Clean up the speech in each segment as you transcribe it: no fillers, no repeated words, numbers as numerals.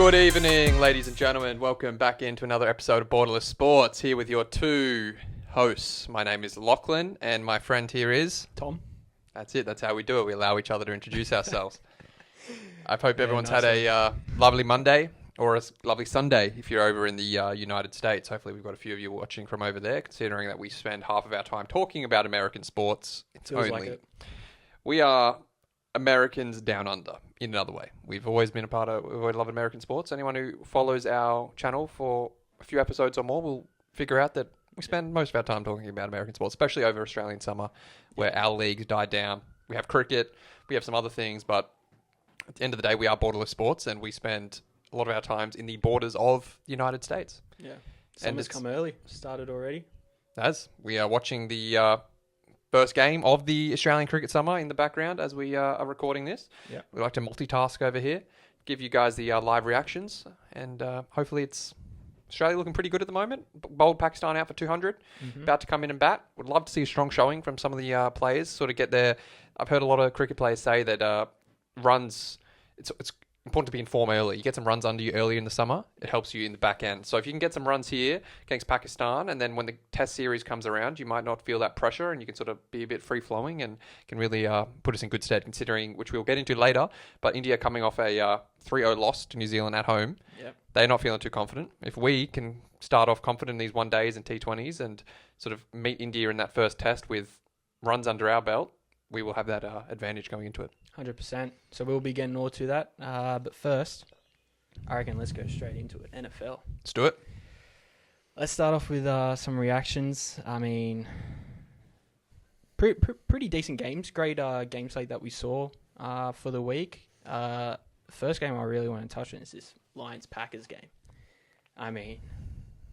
Good evening, ladies and gentlemen. Welcome back into another episode of Borderless Sports. Here with your two hosts. My name is Lachlan, and my friend here is Tom. That's it. That's how we do it. We allow each other to introduce ourselves. I hope everyone's had a lovely Monday or a lovely Sunday if you're over in the United States. Hopefully we've got a few of you watching from over there, considering that we spend half of our time talking about American sports. Feels like it. We are Americans down under in another way. We've always loved American sports. Anyone who follows our channel for a few episodes or more will figure out that we spend most of our time talking about American sports, especially over Australian summer, where our leagues died down. We have cricket, we have some other things, but at the end of the day, we are borderless sports, and we spend a lot of our times in the borders of the United States. Yeah. Summer's come early. Started already. As we are watching the first game of the Australian cricket summer in the background as we are recording this. Yeah. We like to multitask over here, give you guys the live reactions, and hopefully it's Australia looking pretty good at the moment. Bowled Pakistan out for 200, about to come in and bat. Would love to see a strong showing from some of the players, sort of get their... I've heard a lot of cricket players say that runs... It's important to be in form early. You get some runs under you early in the summer, it helps you in the back end. So if you can get some runs here against Pakistan, and then when the test series comes around, you might not feel that pressure, and you can sort of be a bit free-flowing and can really put us in good stead, considering, which we'll get into later, but India coming off a 3-0 loss to New Zealand at home. Yep. They're not feeling too confident. If we can start off confident in these one-days and T20s and sort of meet India in that first test with runs under our belt, we will have that advantage going into it. 100%. So we'll be getting all to that. But first, I reckon let's go straight into it. NFL. Let's do it. Let's start off with some reactions. I mean, pretty decent games. Great game slate that we saw for the week. First game I really want to touch on is this Lions-Packers game. I mean,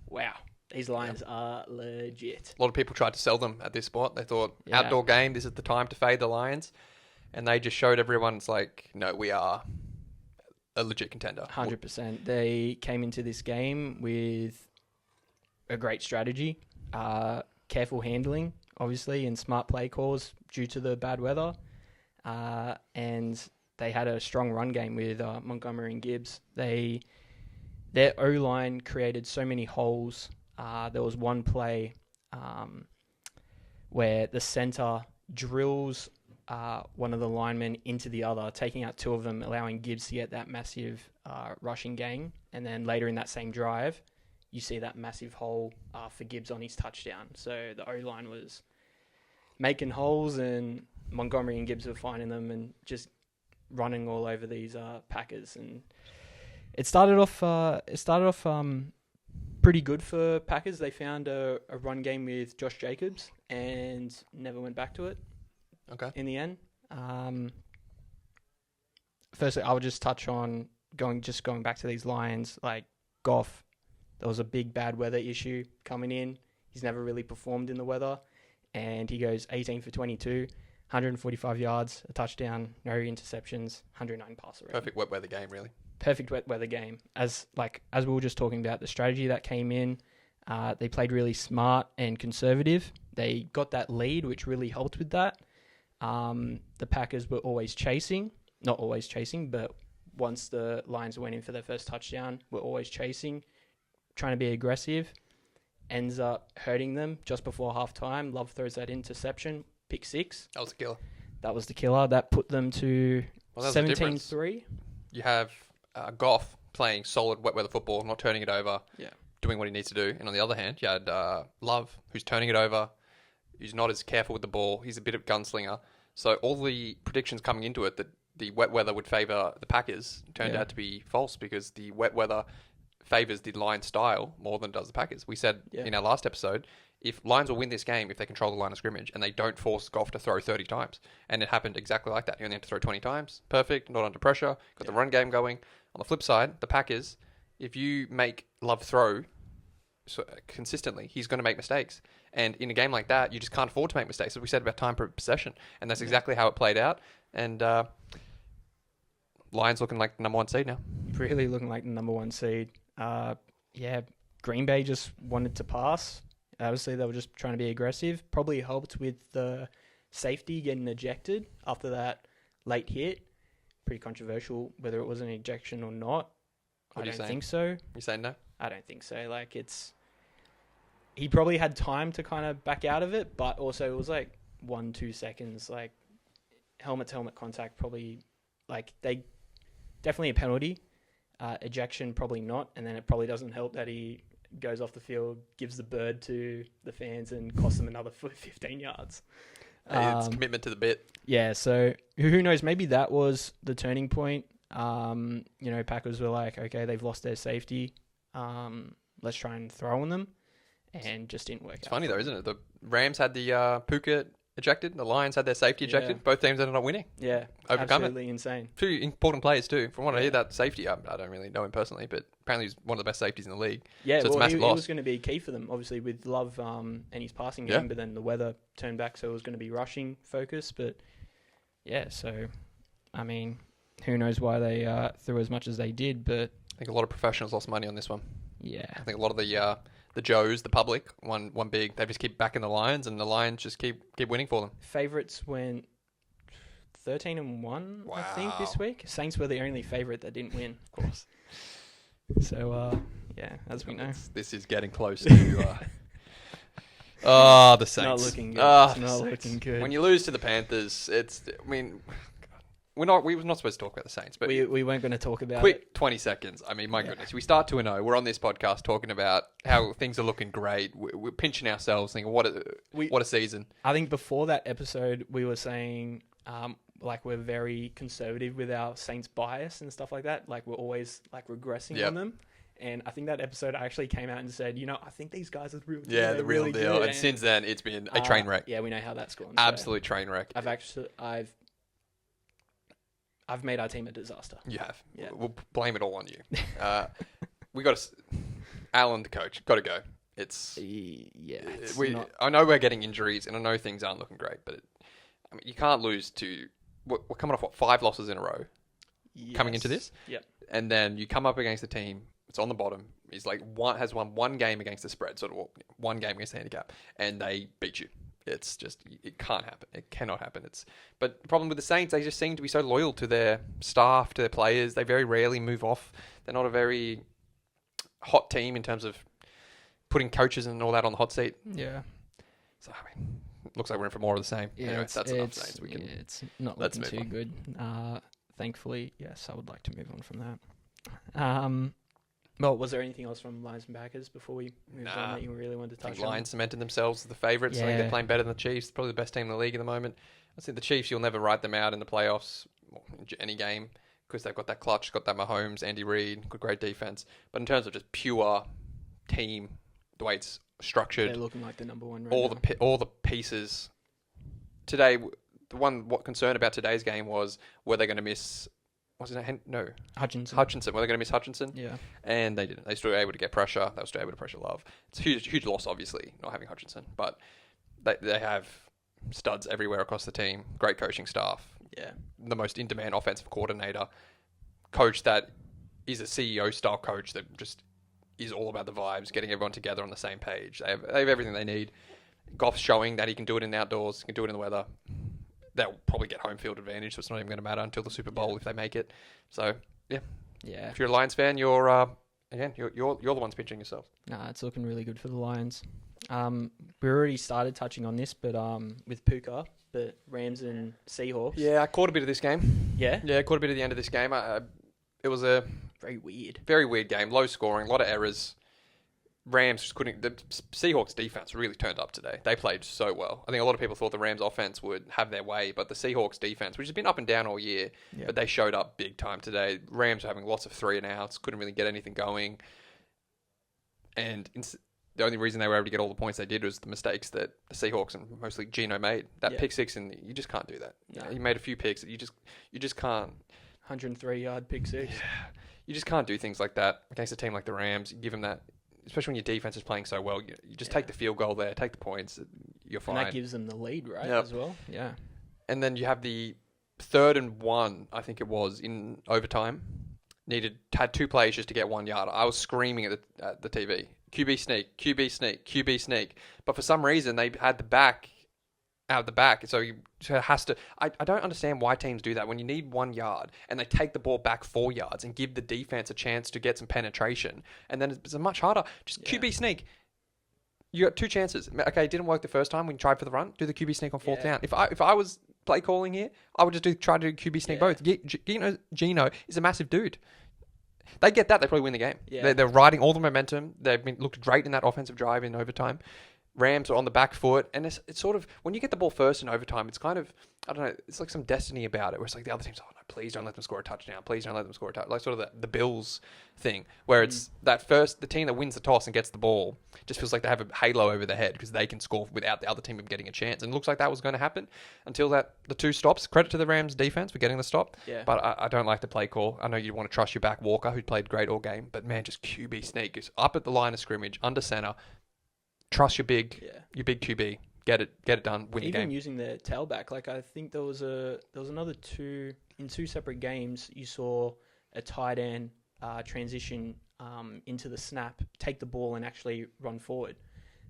wow. These Lions are legit. A lot of people tried to sell them at this spot. They thought, outdoor game, this is the time to fade the Lions. And they just showed everyone, it's like, no, we are a legit contender. 100%. They came into this game with a great strategy, careful handling, obviously, and smart play calls due to the bad weather. And they had a strong run game with Montgomery and Gibbs. Their O-line created so many holes. There was one play where the center drills one of the linemen into the other, taking out two of them, allowing Gibbs to get that massive rushing gain. And then later in that same drive, you see that massive hole for Gibbs on his touchdown. So the O-line was making holes, and Montgomery and Gibbs were finding them and just running all over these Packers. And it started off pretty good for Packers. They found a run game with Josh Jacobs and never went back to it. Okay. In the end. Firstly, I would just touch on going back to these Lions, like Goff. There was a big bad weather issue coming in. He's never really performed in the weather, and he goes 18 for 22, 145 yards, a touchdown, no interceptions, 109 passer rating. Perfect wet weather game, really. Perfect wet weather game. As we were just talking about, the strategy that came in, they played really smart and conservative. They got that lead, which really helped with that. The Packers were not always chasing, but once the Lions went in for their first touchdown, were always chasing, trying to be aggressive, ends up hurting them just before halftime. Love throws that interception, pick six. That was a killer. That was the killer. That put them to 17-3. You have Goff playing solid wet weather football, not turning it over, doing what he needs to do. And on the other hand, you had Love, who's turning it over, who's not as careful with the ball. He's a bit of a gunslinger. So all the predictions coming into it that the wet weather would favour the Packers turned out to be false, because the wet weather favours the Lions style more than it does the Packers. We said in our last episode, if Lions will win this game if they control the line of scrimmage and they don't force Goff to throw 30 times. And it happened exactly like that. He only had to throw 20 times. Perfect, not under pressure, got the run game going. On the flip side, the Packers, if you make Love throw consistently, he's going to make mistakes. And in a game like that, you just can't afford to make mistakes. As we said about time per possession. And that's exactly how it played out. And Lions looking like the number one seed now. Really looking like the number one seed. Green Bay just wanted to pass. Obviously, they were just trying to be aggressive. Probably helped with the safety getting ejected after that late hit. Pretty controversial whether it was an ejection or not. What I are you don't saying? think so. You saying no? I don't think so. Like, he probably had time to kind of back out of it, but also it was like 1-2 seconds. Like, helmet to helmet contact, probably, like, they definitely a penalty. Ejection, probably not. And then it probably doesn't help that he goes off the field, gives the bird to the fans, and costs them another 15 yards. It's commitment to the bit. Yeah, so who knows? Maybe that was the turning point. Packers were like, okay, they've lost their safety. Let's try and throw on them. And just didn't work out. It's funny, though, isn't it? The Rams had the Puka ejected. The Lions had their safety ejected. Yeah. Both teams ended up winning. Yeah, Overcome absolutely insane. 2 important players, too. From what I hear, that safety, I don't really know him personally, but apparently he's one of the best safeties in the league. Yeah, so it's a massive he loss. was going to be key for them, obviously, with Love and his passing game, but then the weather turned back, so it was going to be rushing focus. But, yeah, so, I mean, who knows why they threw as much as they did, but... I think a lot of professionals lost money on this one. Yeah. I think a lot of the Joes, the public, won big. They just keep backing the Lions, and the Lions just keep winning for them. Favourites went 13-1, I think, this week. Saints were the only favourite that didn't win, of course. So, as we know. This is getting close to... the Saints. Not looking good. It's not looking good. When you lose to the Panthers, we're not supposed to talk about the Saints, but we weren't going to talk about quick it. 20 seconds. I mean, my goodness. We start 2-0. We're on this podcast talking about how things are looking great. We're pinching ourselves, thinking, what a season. I think before that episode, we were saying, we're very conservative with our Saints bias and stuff like that. Like, we're always, regressing on them. And I think that episode I actually came out and said, I think these guys are the real deal. Yeah, the real really deal. good. And since then, it's been a train wreck. Yeah, we know how that's gone. Absolute train wreck. I've made our team a disaster. You have. Yeah. We'll blame it all on you. We got to... Alan, the coach, got to go. I know we're getting injuries, and I know things aren't looking great, but you can't lose to... We're coming off, 5 losses in a row coming into this? Yep. And then you come up against a team, it's on the bottom, has won one game against the spread, one game against the handicap, and they beat you. It's just, it can't happen. It cannot happen. But the problem with the Saints, they just seem to be so loyal to their staff, to their players. They very rarely move off. They're not a very hot team in terms of putting coaches and all that on the hot seat. Yeah. So, it looks like we're in for more of the same. Yeah, anyway, that's enough Saints. It's not looking too good. Thankfully, yes, I would like to move on from that. Well, was there anything else from Lions and Packers before we moved on that you really wanted to touch on? Lions cemented themselves as the favourites. I think they're playing better than the Chiefs. Probably the best team in the league at the moment. I think the Chiefs, you'll never write them out in the playoffs, or in any game, because they've got that clutch, got that Mahomes, Andy Reid, good great defense. But in terms of just pure team, the way it's structured, they're looking like the number one right now. All the pieces. Today, what concern about today's game was, were they going to miss... What's his name? No. Hutchinson. Were they going to miss Hutchinson? Yeah. And they didn't. They were still able to get pressure. They were still able to pressure Love. It's a huge loss, obviously, not having Hutchinson. But they have studs everywhere across the team. Great coaching staff. Yeah. The most in-demand offensive coordinator. Coach that is a CEO-style coach that just is all about the vibes, getting everyone together on the same page. They have everything they need. Goff's showing that he can do it in the outdoors, can do it in the weather. They'll probably get home field advantage, so it's not even going to matter until the Super Bowl if they make it. So, yeah. If you're a Lions fan, you're the ones pinching yourself. Nah, it's looking really good for the Lions. We already started touching on this, but with Puka, but Rams and Seahawks. Yeah, I caught a bit of this game. Yeah? Yeah, I caught a bit of the end of this game. It was a very weird game. Low scoring, a lot of errors. Rams just couldn't... The Seahawks defense really turned up today. They played so well. I think a lot of people thought the Rams offense would have their way, but the Seahawks defense, which has been up and down all year, but they showed up big time today. Rams were having lots of 3-and-outs, couldn't really get anything going. And the only reason they were able to get all the points they did was the mistakes that the Seahawks and mostly Geno made. That pick six, you just can't do that. No. He made a few picks that you just can't. 103-yard pick six. Yeah. You just can't do things like that against a team like the Rams. You give them that... Especially when your defense is playing so well, you just take the field goal there, take the points, you're fine. And that gives them the lead, right, as well? Yeah. And then you have the 3rd and 1, I think it was, in overtime. Had 2 plays just to get 1 yard. I was screaming at the TV. QB sneak, QB sneak, QB sneak. But for some reason, they had the back out the back. So it has to... I don't understand why teams do that. When you need 1 yard and they take the ball back 4 yards and give the defense a chance to get some penetration, and then it's much harder. Just QB sneak. You got 2 chances. Okay, it didn't work the first time when you tried for the run. Do the QB sneak on 4th down. If I was play calling here, I would just try to do QB sneak both. Gino is a massive dude. They get that, they probably win the game. Yeah. They're riding all the momentum. They've looked great in that offensive drive in overtime. Rams are on the back foot, and it's sort of, when you get the ball first in overtime, it's kind of, I don't know, it's like some destiny about it, where it's like the other team's, oh no, please don't let them score a touchdown, please don't let them score a touchdown, like sort of the Bills thing, where it's the team that wins the toss and gets the ball, just feels like they have a halo over their head, because they can score without the other team getting a chance, and it looks like that was going to happen, until the 2 stops. Credit to the Rams defense for getting the stop, but I don't like the play call. I know you want to trust your back Walker, who played great all game, but man, just QB sneak is up at the line of scrimmage, under center. Trust your big QB. Get it done. Win the game. Even using their tailback, like I think there was another 2 separate games. You saw a tight end transition into the snap, take the ball, and actually run forward.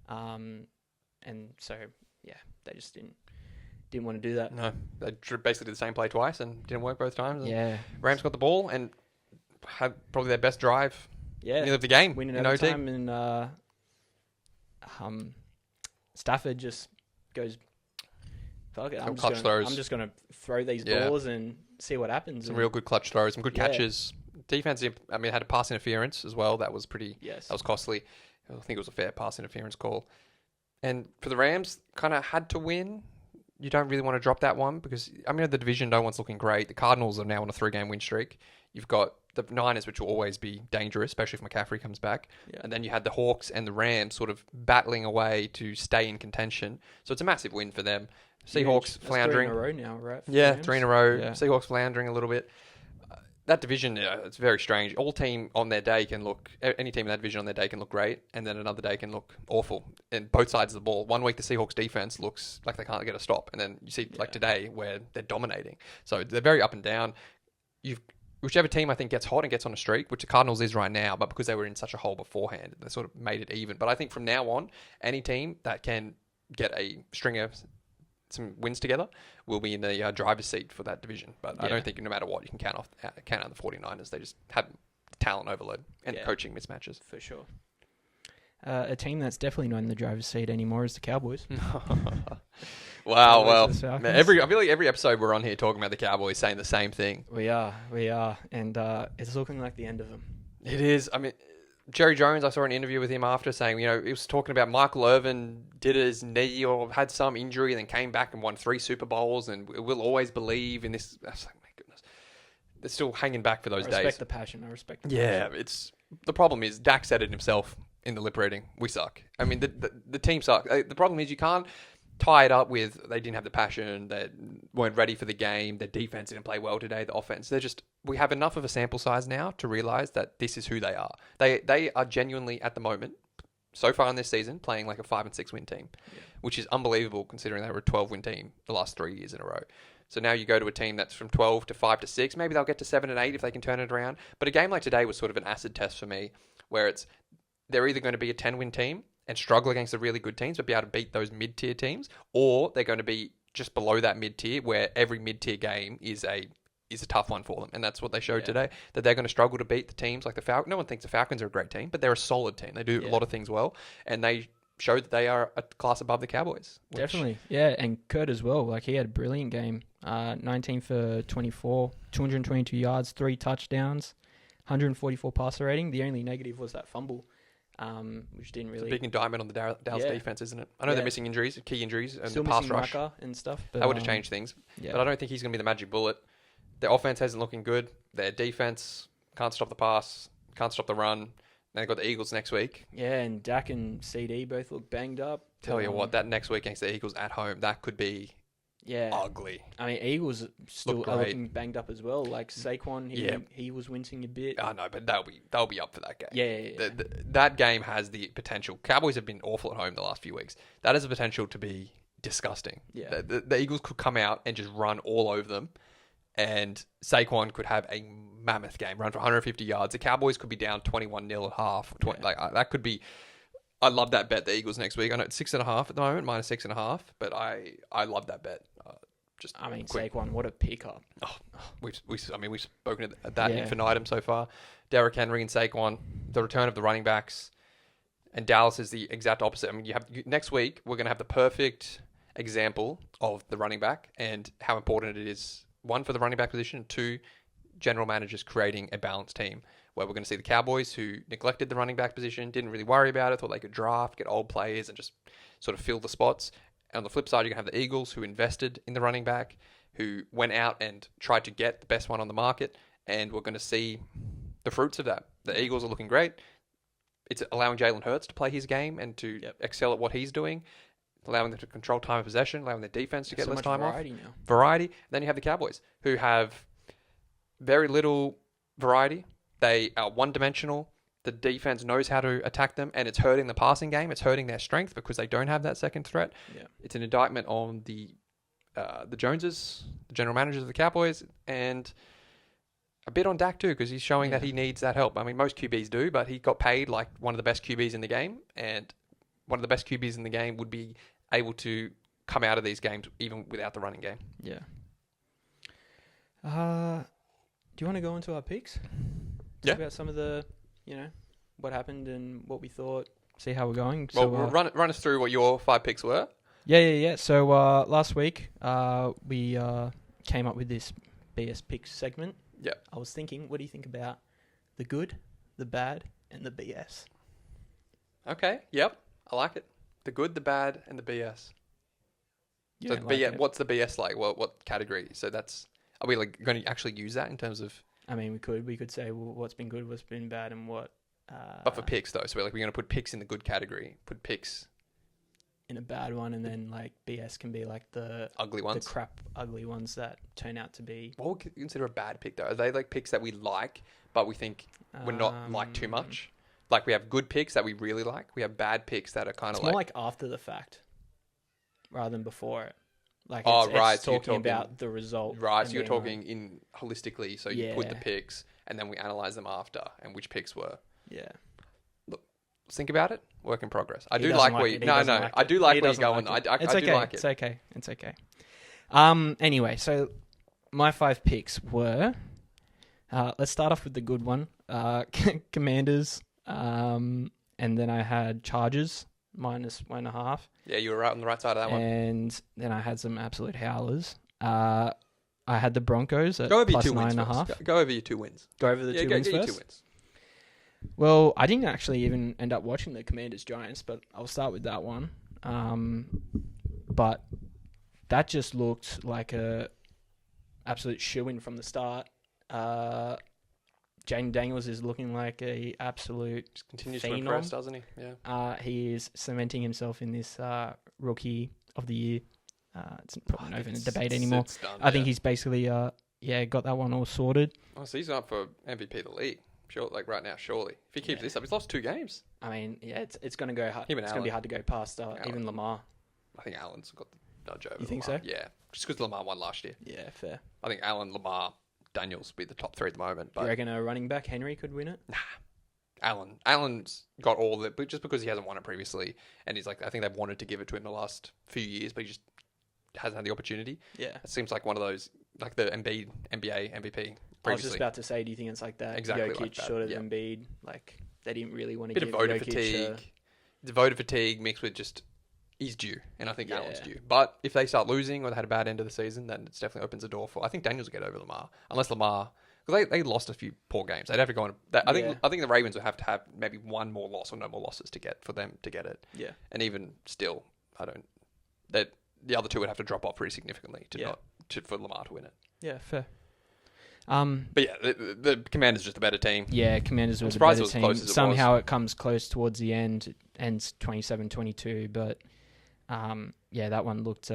And so they just didn't want to do that. No, they basically did the same play twice and didn't work both times. Yeah, Rams got the ball and had probably their best drive. Yeah, of the game. Winning overtime and. Stafford just goes, fuck it, I'm just going to throw these balls and see what happens. Some real good clutch throws, some good catches. Defense, I mean, had a pass interference as well. That was that was costly. I think it was a fair pass interference call. And for the Rams, kind of had to win. You don't really want to drop that one because, I mean, the division, no one's looking great. The Cardinals are now on a 3-game win streak. You've got the Niners, which will always be dangerous, especially if McCaffrey comes back. Yeah. And then you had the Hawks and the Rams sort of battling away to stay in contention. So it's a massive win for them. Seahawks floundering. 3 in a row now, right? Yeah, Rams? 3 in a row. Yeah. Seahawks floundering a little bit. That division, it's very strange. All team on their day can look, any team in that division on their day can look great, and then another day can look awful. And both sides of the ball. One week the Seahawks defense looks like they can't get a stop, and then you see like today where they're dominating. So they're very up and down. Whichever team I think gets hot and gets on a streak, which the Cardinals is right now, but because they were in such a hole beforehand, they sort of made it even. But I think from now on, any team that can get a string of some wins together will be in the driver's seat for that division. But I don't think no matter what, you can count out the 49ers. They just have talent overload and coaching mismatches. For sure. A team that's definitely not in the driver's seat anymore is the Cowboys. Wow, well, man, I feel like every episode we're on here talking about the Cowboys saying the same thing. We are. And it's looking like the end of them. It is. I mean, Jerry Jones, I saw an interview with him after saying, he was talking about Michael Irvin did his knee or had some injury and then came back and won 3 Super Bowls and we'll always believe in this. I was like, my goodness. They're still hanging back for those days. I respect the passion. Yeah, the problem is Dak said it himself in the lip reading. We suck. I mean, the team sucks. The problem is you can't tie it up with they didn't have the passion, they weren't ready for the game, their defense didn't play well today, the offense. We have enough of a sample size now to realize that this is who they are. They are genuinely, at the moment, so far in this season, playing like a 5 and 6 win team, which is unbelievable considering they were a 12-win team the last 3 years in a row. So now you go to a team that's from 12 to 5 to 6. Maybe they'll get to 7 and 8 if they can turn it around. But a game like today was sort of an acid test for me, where they're either going to be a 10-win team and struggle against the really good teams, but be able to beat those mid-tier teams, or they're going to be just below that mid-tier, where every mid-tier game is a tough one for them. And that's what they showed today, that they're going to struggle to beat the teams like the Falcons. No one thinks the Falcons are a great team, but they're a solid team. They do a lot of things well, and they showed that they are a class above the Cowboys. Definitely, yeah. And Kurt as well. Like, he had a brilliant game. 19 for 24, 222 yards, 3 touchdowns, 144 passer rating. The only negative was that fumble. Which didn't really... It's a big indictment on the Dallas defense, isn't it? I know they're missing injuries, key injuries, and still the pass rush. And stuff. But, that would have changed things. Yeah. But I don't think he's going to be the magic bullet. Their offense isn't looking good. Their defense can't stop the pass, can't stop the run. Then they've got the Eagles next week. Yeah, and Dak and CD both look banged up. Tell you what, that next week against the Eagles at home, that could be ugly. I mean, Eagles still are looking banged up as well. Like Saquon, he was wincing a bit. I know, but they'll be up for that game. Yeah. That game has the potential. Cowboys have been awful at home the last few weeks. That has the potential to be disgusting. Yeah. The Eagles could come out and just run all over them, and Saquon could have a mammoth game, run for 150 yards. The Cowboys could be down 21-0 at half. That could be I love that bet, the Eagles next week. I know it's 6.5 at the moment, minus 6.5, but I love that bet. Saquon, what a pickup. We've spoken at that infinitum so far. Derrick Henry and Saquon, the return of the running backs, and Dallas is the exact opposite. I mean, next week we're going to have the perfect example of the running back and how important it is. One, for the running back position. Two, general managers creating a balanced team. Where we're going to see the Cowboys, who neglected the running back position, didn't really worry about it, thought they could draft, get old players, and just sort of fill the spots. And on the flip side, you're going to have the Eagles, who invested in the running back, who went out and tried to get the best one on the market, and we're going to see the fruits of that. The Eagles are looking great. It's allowing Jalen Hurts to play his game and to excel at what he's doing, allowing them to control time of possession, allowing their defense to get less time off. Variety. Then you have the Cowboys, who have very little variety. They are one-dimensional. The defense knows how to attack them, and it's hurting the passing game. It's hurting their strength because they don't have that second threat. Yeah. It's an indictment on the Joneses, the general managers of the Cowboys, and a bit on Dak too, because he's showing that he needs that help. I mean, most QBs do, but he got paid like one of the best QBs in the game, and one of the best QBs in the game would be able to come out of these games even without the running game. Yeah. Do you want to go into our picks? Talk about some of the, what happened and what we thought, see how we're going. Well, run us through what your 5 picks were. Yeah. So last week, we came up with this BS picks segment. Yeah. I was thinking, what do you think about the good, the bad, and the BS? Okay, yep. I like it. The good, the bad, and the BS. So what's the BS like? Well, what category? So are we going to actually use that in terms of... I mean, we could say what's been good, what's been bad, and what... but for picks, though. So we're going to put picks in the good category. Put picks... in a bad one, and then BS can be the... ugly ones. The crap, ugly ones that turn out to be... What would you consider a bad pick, though? Are they picks that we like, but we think we're not like too much? Like, we have good picks that we really like. We have bad picks that are kind of more like after the fact, rather than before it. Right. It's talking about the result. Right, so you're talking in holistically. So you put the picks, and then we analyze them after, and which picks were. Yeah. Look, think about it. Work in progress. I do like where you... No. I do like where you're going. I do like it. It's okay. Anyway, so my 5 picks were... let's start off with the good one. Commanders. And then I had Chargers, minus 1.5. Yeah, you were right on the right side of that one. And then I had some absolute howlers. I had the Broncos at plus 9.5. Go over your 2 wins. Go over the 2 wins first? Your 2 wins. Well, I didn't actually even end up watching the Commanders-Giants, but I'll start with that one. But that just looked like a absolute shoo-in from the start. Jaden Daniels is looking like a absolute just continues phenom. To impress, doesn't he? Yeah. He is cementing himself in this Rookie of the Year. It's probably not even a debate anymore. It's done, I think he's basically got that one all sorted. Oh, so he's up for MVP of the league. Sure, right now, surely. If he keeps this up, he's lost 2 games. I mean, it's going to go hard. It's going to be hard to go past even Lamar. I think Allen's got the nudge over. You think Lamar. So? Yeah, just because Lamar won last year. Yeah, fair. I think Allen, Lamar, Daniels will be the top 3 at the moment. But you reckon a running back, Henry, could win it? Nah. Allen's got all of it, but just because he hasn't won it previously, and I think they've wanted to give it to him the last few years, but he just hasn't had the opportunity. Yeah. It seems like one of those, like the NBA MVP previously. I was just about to say, do you think it's like that? Exactly Jokic like that. Sort of Embiid, they didn't really want to give Jokic voter fatigue. The voter fatigue mixed with just he's due, and I think Allen's due. But if they start losing or they had a bad end of the season, then it definitely opens the door for. I think Daniels will get over Lamar, unless Lamar, because they lost a few poor games. They'd have to go on. I think the Ravens would have to have maybe one more loss or no more losses for them to get it. Yeah, and even still, that the other 2 would have to drop off pretty significantly for Lamar to win it. Yeah, fair. But yeah, the Commanders just a better team. Yeah, Commanders were the better team. Somehow it comes close towards the end. It ends 27-22, but that one looked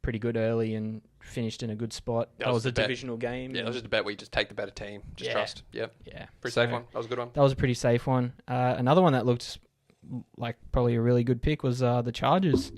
pretty good early and finished in a good spot. That was a divisional game. Yeah, that was just a bet where you just take the better team. Just trust. Yep. Yeah. Pretty safe one. That was a good one. That was a pretty safe one. Another one that looked like probably a really good pick was the Chargers.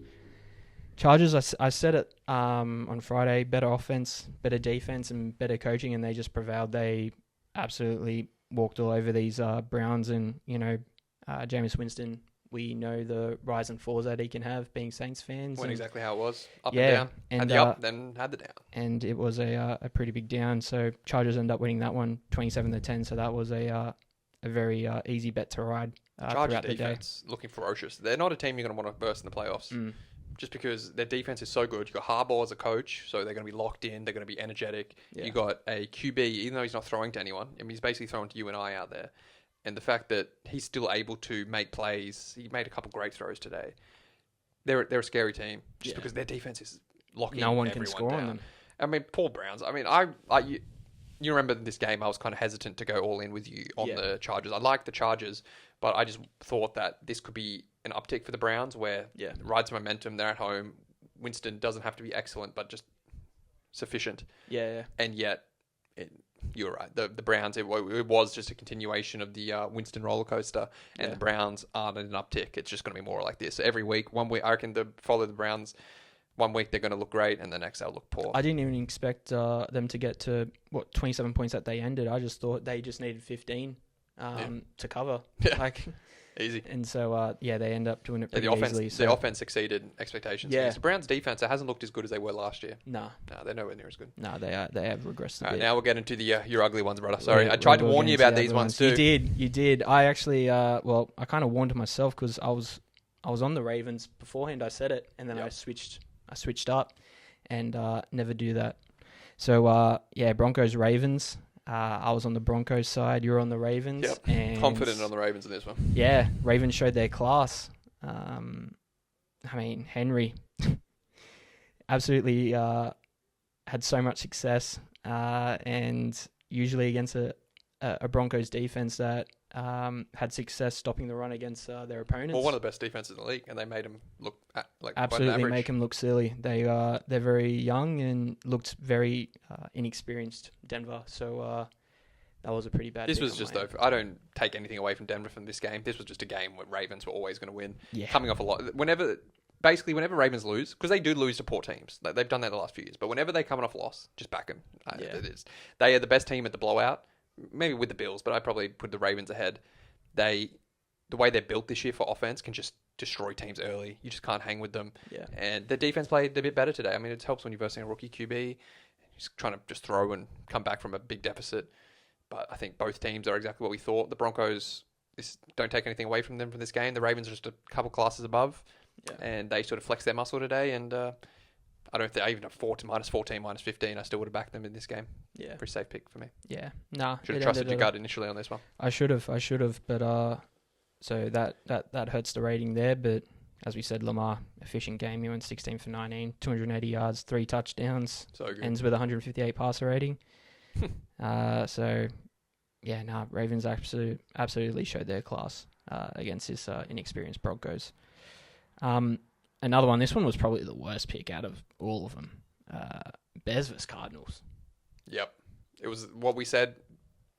I said it on Friday, better offense, better defense, and better coaching, and they just prevailed. They absolutely walked all over these Browns, and Jameis Winston We know the rise and falls that he can have being Saints fans. Went exactly how it was. Up Yeah, and down. and, had the up, then had the down. And it was a pretty big down. So Chargers ended up winning that one 27-10. So that was a very easy bet to ride Chargers throughout the day. defense looking ferocious. They're not a team you're going to want to burst in the playoffs. Just because their defense is so good. You've got Harbaugh as a coach, so they're going to be locked in. They're going to be energetic. Yeah. You've got a QB, even though he's not throwing to anyone. I mean, he's basically throwing to you and I out there. And the fact that he's still able to make plays, he made a couple great throws today. They're a scary team just because their defense is locking no one everyone can score down. on them. I mean, Paul Browns. I mean, you remember this game, I was kind of hesitant to go all in with you on the Chargers. I like the Chargers, but I just thought that this could be an uptick for the Browns where it rides momentum. They're at home. Winston doesn't have to be excellent, but just sufficient. Yeah. And yet, you're right. The Browns, it was just a continuation of the Winston roller coaster, and the Browns aren't an uptick. It's just going to be more like this. Every week, one week, I reckon follow the Browns. One week they're going to look great, and the next they'll look poor. I didn't even expect them to get to 27 points that they ended. I just thought they just needed 15 to cover. Yeah. Easy. And so, they end up doing it pretty easily. The offense exceeded expectations. Yeah. The Browns' defense, it hasn't looked as good as they were last year. No, they're nowhere near as good. No, they have regressed a bit. All right, now we'll get into the your ugly ones, brother. Sorry, I tried to warn you about these ones too. You did. I actually, I kind of warned myself because I was on the Ravens beforehand. I said it, and then I switched up, and never do that. So, Broncos, Ravens. I was on the Broncos side. You were on the Ravens. Yep. And confident on the Ravens in this one. Yeah, Ravens showed their class. Henry absolutely had so much success, and usually against a Broncos defense that had success stopping the run against their opponents. Well, one of the best defenses in the league, and they made them look absolutely make them look silly. They're very young and looked very inexperienced. Denver, so that was a pretty bad. This was just I don't take anything away from Denver from this game. This was just a game where Ravens were always going to win. Yeah. Coming off a lot, whenever Ravens lose, because they do lose to poor teams. They've done that the last few years. But whenever they come off loss, just back them. They are the best team at the blowout. Maybe with the Bills, but I probably put the Ravens ahead. The way they're built this year for offense can just destroy teams early. You just can't hang with them. Yeah. And the defense played a bit better today. I mean, it helps when you're versing a rookie QB. He's trying to just throw and come back from a big deficit. But I think both teams are exactly what we thought. The Broncos, don't take anything away from them from this game. The Ravens are just a couple classes above. Yeah. And they sort of flexed their muscle today. And I don't think even at -14, -15, I still would have backed them in this game. Yeah. Pretty safe pick for me. Yeah. Nah. Should have trusted your gut initially on this one. I should have. But so that hurts the rating there. But as we said, Lamar, efficient game. He went 16 for 19, 280 yards, 3 touchdowns. So good. Ends with 158 passer rating. Ravens absolutely showed their class against this inexperienced Broncos. Another one. This one was probably the worst pick out of all of them. Bears vs Cardinals. Yep. It was what we said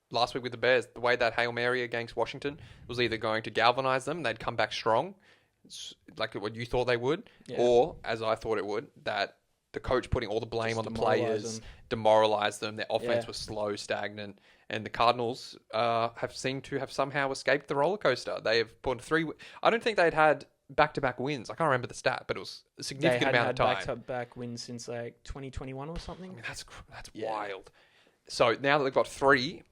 last week with the Bears. The way that Hail Mary against Washington was either going to galvanize them, they'd come back strong, like what you thought they would, or, as I thought it would, that the coach putting all the blame on the players, demoralized them. Their offense was slow, stagnant. And the Cardinals have seemed to have somehow escaped the roller coaster. They have put 3... I don't think they'd had back-to-back wins. I can't remember the stat, but it was a significant amount of time. They had back-to-back wins since 2021 or something. I mean, that's wild. So now that they've got 3,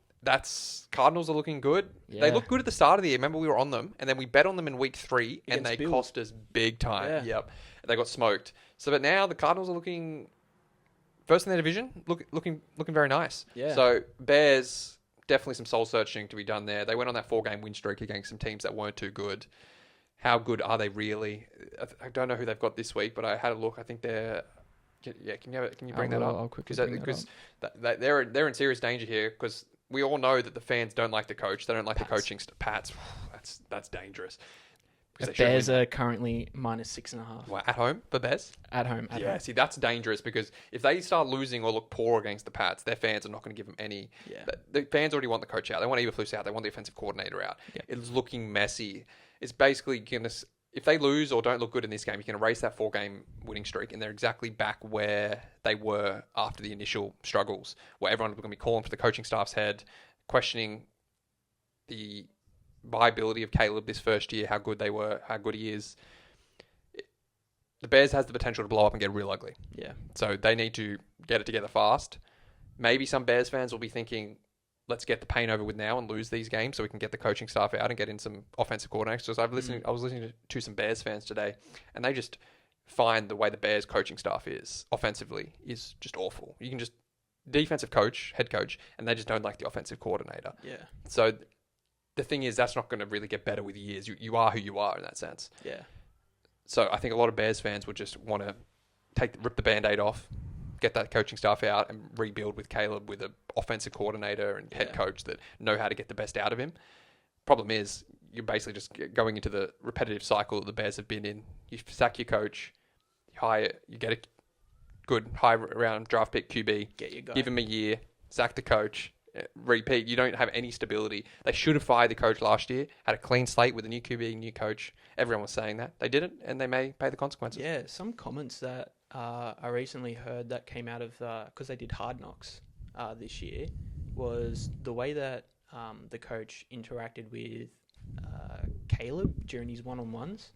Cardinals are looking good. Yeah. They looked good at the start of the year. Remember, we were on them, and then we bet on them in week 3, and they cost us big time. Yeah. Yep. They got smoked. So, but now the Cardinals are looking first in their division, looking very nice. Yeah. So Bears, definitely some soul searching to be done there. They went on that 4-game win streak against some teams that weren't too good. How good are they really? I don't know who they've got this week, but I had a look. I think they're... Yeah, can you bring that up? I'll quickly bring that up. Because they're in serious danger here because we all know that the fans don't like the coach. They don't like the coaching. Pats, that's dangerous. The Bears are currently -6.5. Wow, at home for Bears? At home. See, that's dangerous because if they start losing or look poor against the Pats, their fans are not going to give them any... Yeah. The fans already want the coach out. They want Eberflus out. They want the offensive coordinator out. Yeah. It's looking messy. It's basically going to... If they lose or don't look good in this game, you can erase that 4-game winning streak, and they're exactly back where they were after the initial struggles, where everyone's going to be calling for the coaching staff's head, questioning the viability of Caleb this first year, how good they were, how good he is, the Bears has the potential to blow up and get real ugly. Yeah. So they need to get it together fast. Maybe some Bears fans will be thinking, let's get the pain over with now and lose these games so we can get the coaching staff out and get in some offensive coordinators. So I was listening to some Bears fans today, and they just find the way the Bears coaching staff is offensively is just awful. You can just defensive coach, head coach, and they just don't like the offensive coordinator. Yeah. So the thing is, that's not going to really get better with years. You are who you are in that sense. Yeah. So I think a lot of Bears fans would just want to rip the Band-Aid off, get that coaching staff out and rebuild with Caleb with an offensive coordinator and head coach that know how to get the best out of him. Problem is, you're basically just going into the repetitive cycle that the Bears have been in. You sack your coach, you get a good high-round draft pick QB, get your guy. Give him a year, sack the coach, repeat. You don't have any stability. They should have fired the coach last year, had a clean slate with a new QB, new coach. Everyone was saying that. They didn't, and they may pay the consequences. Yeah, some comments that I recently heard that came out of, because they did Hard Knocks this year, was the way that the coach interacted with Caleb during his one-on-ones.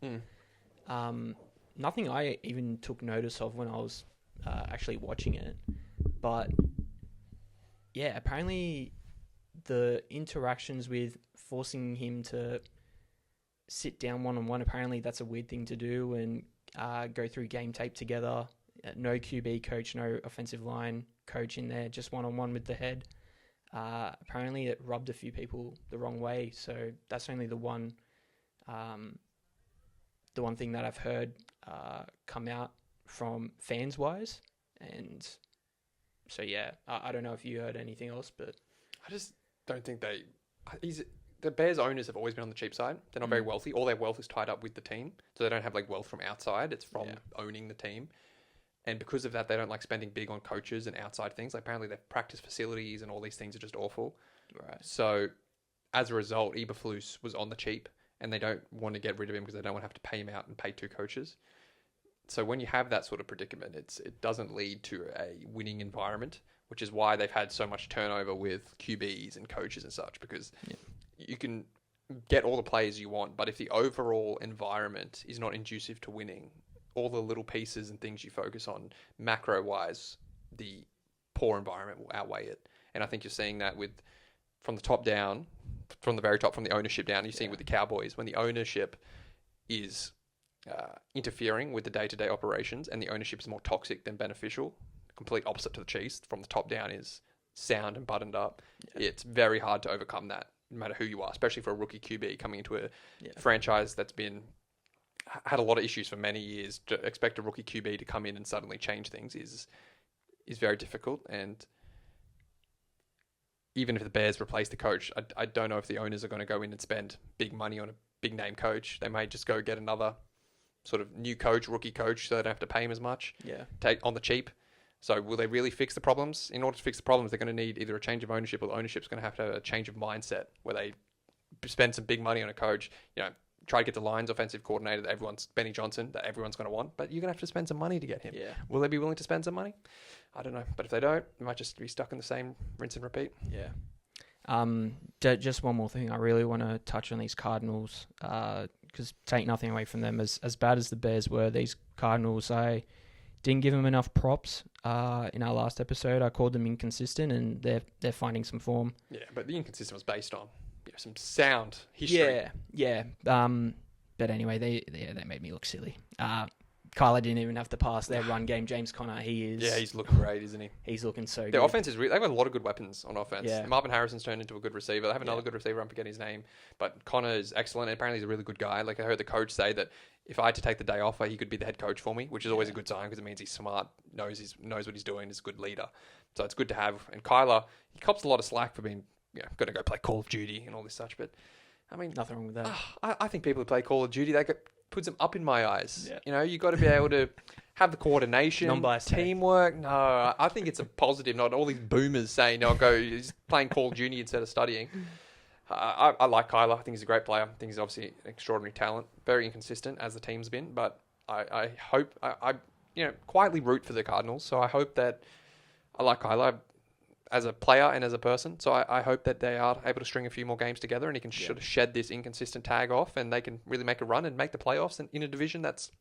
Nothing I even took notice of when I was actually watching it, but yeah, apparently the interactions with forcing him to sit down one-on-one, apparently that's a weird thing to do, and go through game tape together. No QB coach, no offensive line coach in there, just one-on-one with the head. Apparently it rubbed a few people the wrong way, so that's only the one thing that I've heard come out from fans-wise. And so, yeah, I don't know if you heard anything else, but I just don't think the Bears owners have always been on the cheap side. They're not very wealthy. All their wealth is tied up with the team. So they don't have like wealth from outside. It's from owning the team. And because of that, they don't like spending big on coaches and outside things. Like apparently their practice facilities and all these things are just awful. Right. So as a result, Eberflus was on the cheap and they don't want to get rid of him because they don't want to have to pay him out and pay two coaches. So when you have that sort of predicament, it doesn't lead to a winning environment, which is why they've had so much turnover with QBs and coaches and such, because you can get all the players you want, but if the overall environment is not conducive to winning, all the little pieces and things you focus on macro-wise, the poor environment will outweigh it. And I think you're seeing that from the top down, from the very top, from the ownership down. You're seeing with the Cowboys, when the ownership is interfering with the day-to-day operations and the ownership is more toxic than beneficial, complete opposite to the Chiefs, from the top down is sound and buttoned up. Yeah. It's very hard to overcome that, no matter who you are, especially for a rookie QB coming into a franchise that's had a lot of issues for many years. To expect a rookie QB to come in and suddenly change things is very difficult. And even if the Bears replace the coach, I don't know if the owners are going to go in and spend big money on a big name coach. They may just go get another sort of new coach, rookie coach, so they don't have to pay him as much. Yeah. Take on the cheap. So will they really fix the problems? In order to fix the problems, they're going to need either a change of ownership, or the ownership's going to have a change of mindset where they spend some big money on a coach, try to get the Lions offensive coordinator Benny Johnson, that everyone's going to want, but you're going to have to spend some money to get him. Yeah. Will they be willing to spend some money? I don't know. But if they don't, they might just be stuck in the same rinse and repeat. Yeah. Just one more thing. I really want to touch on these Cardinals, because take nothing away from them. As bad as the Bears were, these Cardinals, I didn't give them enough props in our last episode. I called them inconsistent, and they're finding some form. Yeah, but the inconsistent was based on some sound history. Yeah. But anyway, they made me look silly. Kyler didn't even have to pass their run game. James Conner, he's looking great, isn't he? He's looking so good. Their offense is they've got a lot of good weapons on offense. Yeah. Marvin Harrison's turned into a good receiver. They have another good receiver, I'm forgetting his name. But Conner is excellent, and apparently he's a really good guy. Like I heard the coach say that if I had to take the day off, he could be the head coach for me, which is always a good sign because it means he's smart, knows what he's doing, is a good leader. So it's good to have. And Kyler, he cops a lot of slack for being going to go play Call of Duty and all this such. But I mean, nothing wrong with that. I think people who play Call of Duty, puts them up in my eyes. Yeah. You got to be able to have the coordination, non-biased teamwork. No, I think it's a positive. Not all these boomers saying, "No, he's playing Call of Duty instead of studying." I like Kyler. I think he's a great player. I think he's obviously an extraordinary talent. Very inconsistent as the team's been, but I hope I quietly root for the Cardinals. So I hope that I like Kyler. as a player and as a person. So I hope that they are able to string a few more games together and he can sort of shed this inconsistent tag off and they can really make a run and make the playoffs in a division that's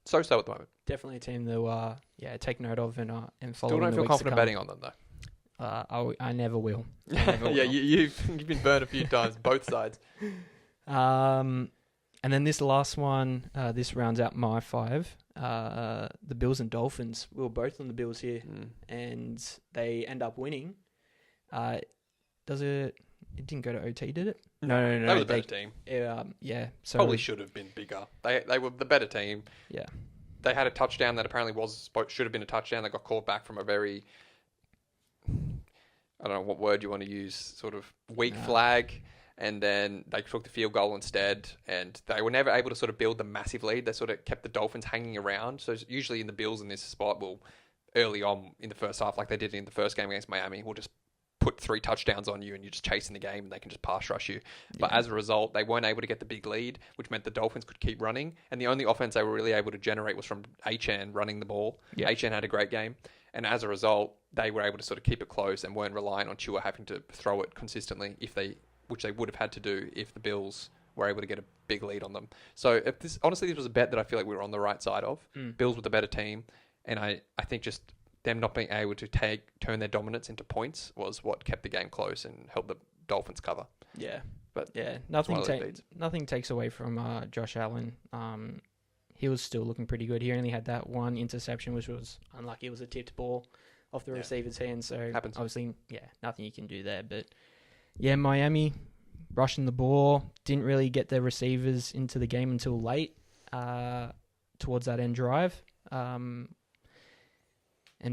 so-so at the moment. Definitely a team that take note of and follow. Still don't feel confident betting on them though. I never will. Yeah, you've been burned a few times, both sides. And then this last one, this rounds out my 5. The Bills and Dolphins. We were both on the Bills here, and they end up winning. It didn't go to OT, did it? No. They were the better team. Yeah. So probably should have been bigger. They were the better team. Yeah. They had a touchdown that apparently should have been a touchdown. They got called back from a very, I don't know what word you want to use, sort of weak flag. And then they took the field goal instead, and they were never able to sort of build the massive lead. They sort of kept the Dolphins hanging around. So usually in the Bills in this spot will, early on in the first half, like they did in the first game against Miami, will just put 3 touchdowns on you and you're just chasing the game and they can just pass rush you. But as a result, they weren't able to get the big lead, which meant the Dolphins could keep running. And the only offense they were really able to generate was from Achane running the ball. Yeah. Achane had a great game. And as a result, they were able to sort of keep it close and weren't relying on Tua having to throw it consistently which they would have had to do if the Bills were able to get a big lead on them. So honestly, this was a bet that I feel like we were on the right side of. Bills were the better team, and I think just them not being able to turn their dominance into points was what kept the game close and helped the Dolphins cover. Yeah, but nothing takes away from Josh Allen. He was still looking pretty good. He only had that one interception, which was unlucky. It was a tipped ball off the receiver's hand, so happens. Obviously, nothing you can do there, but. Yeah, Miami rushing the ball, didn't really get their receivers into the game until late towards that end drive. And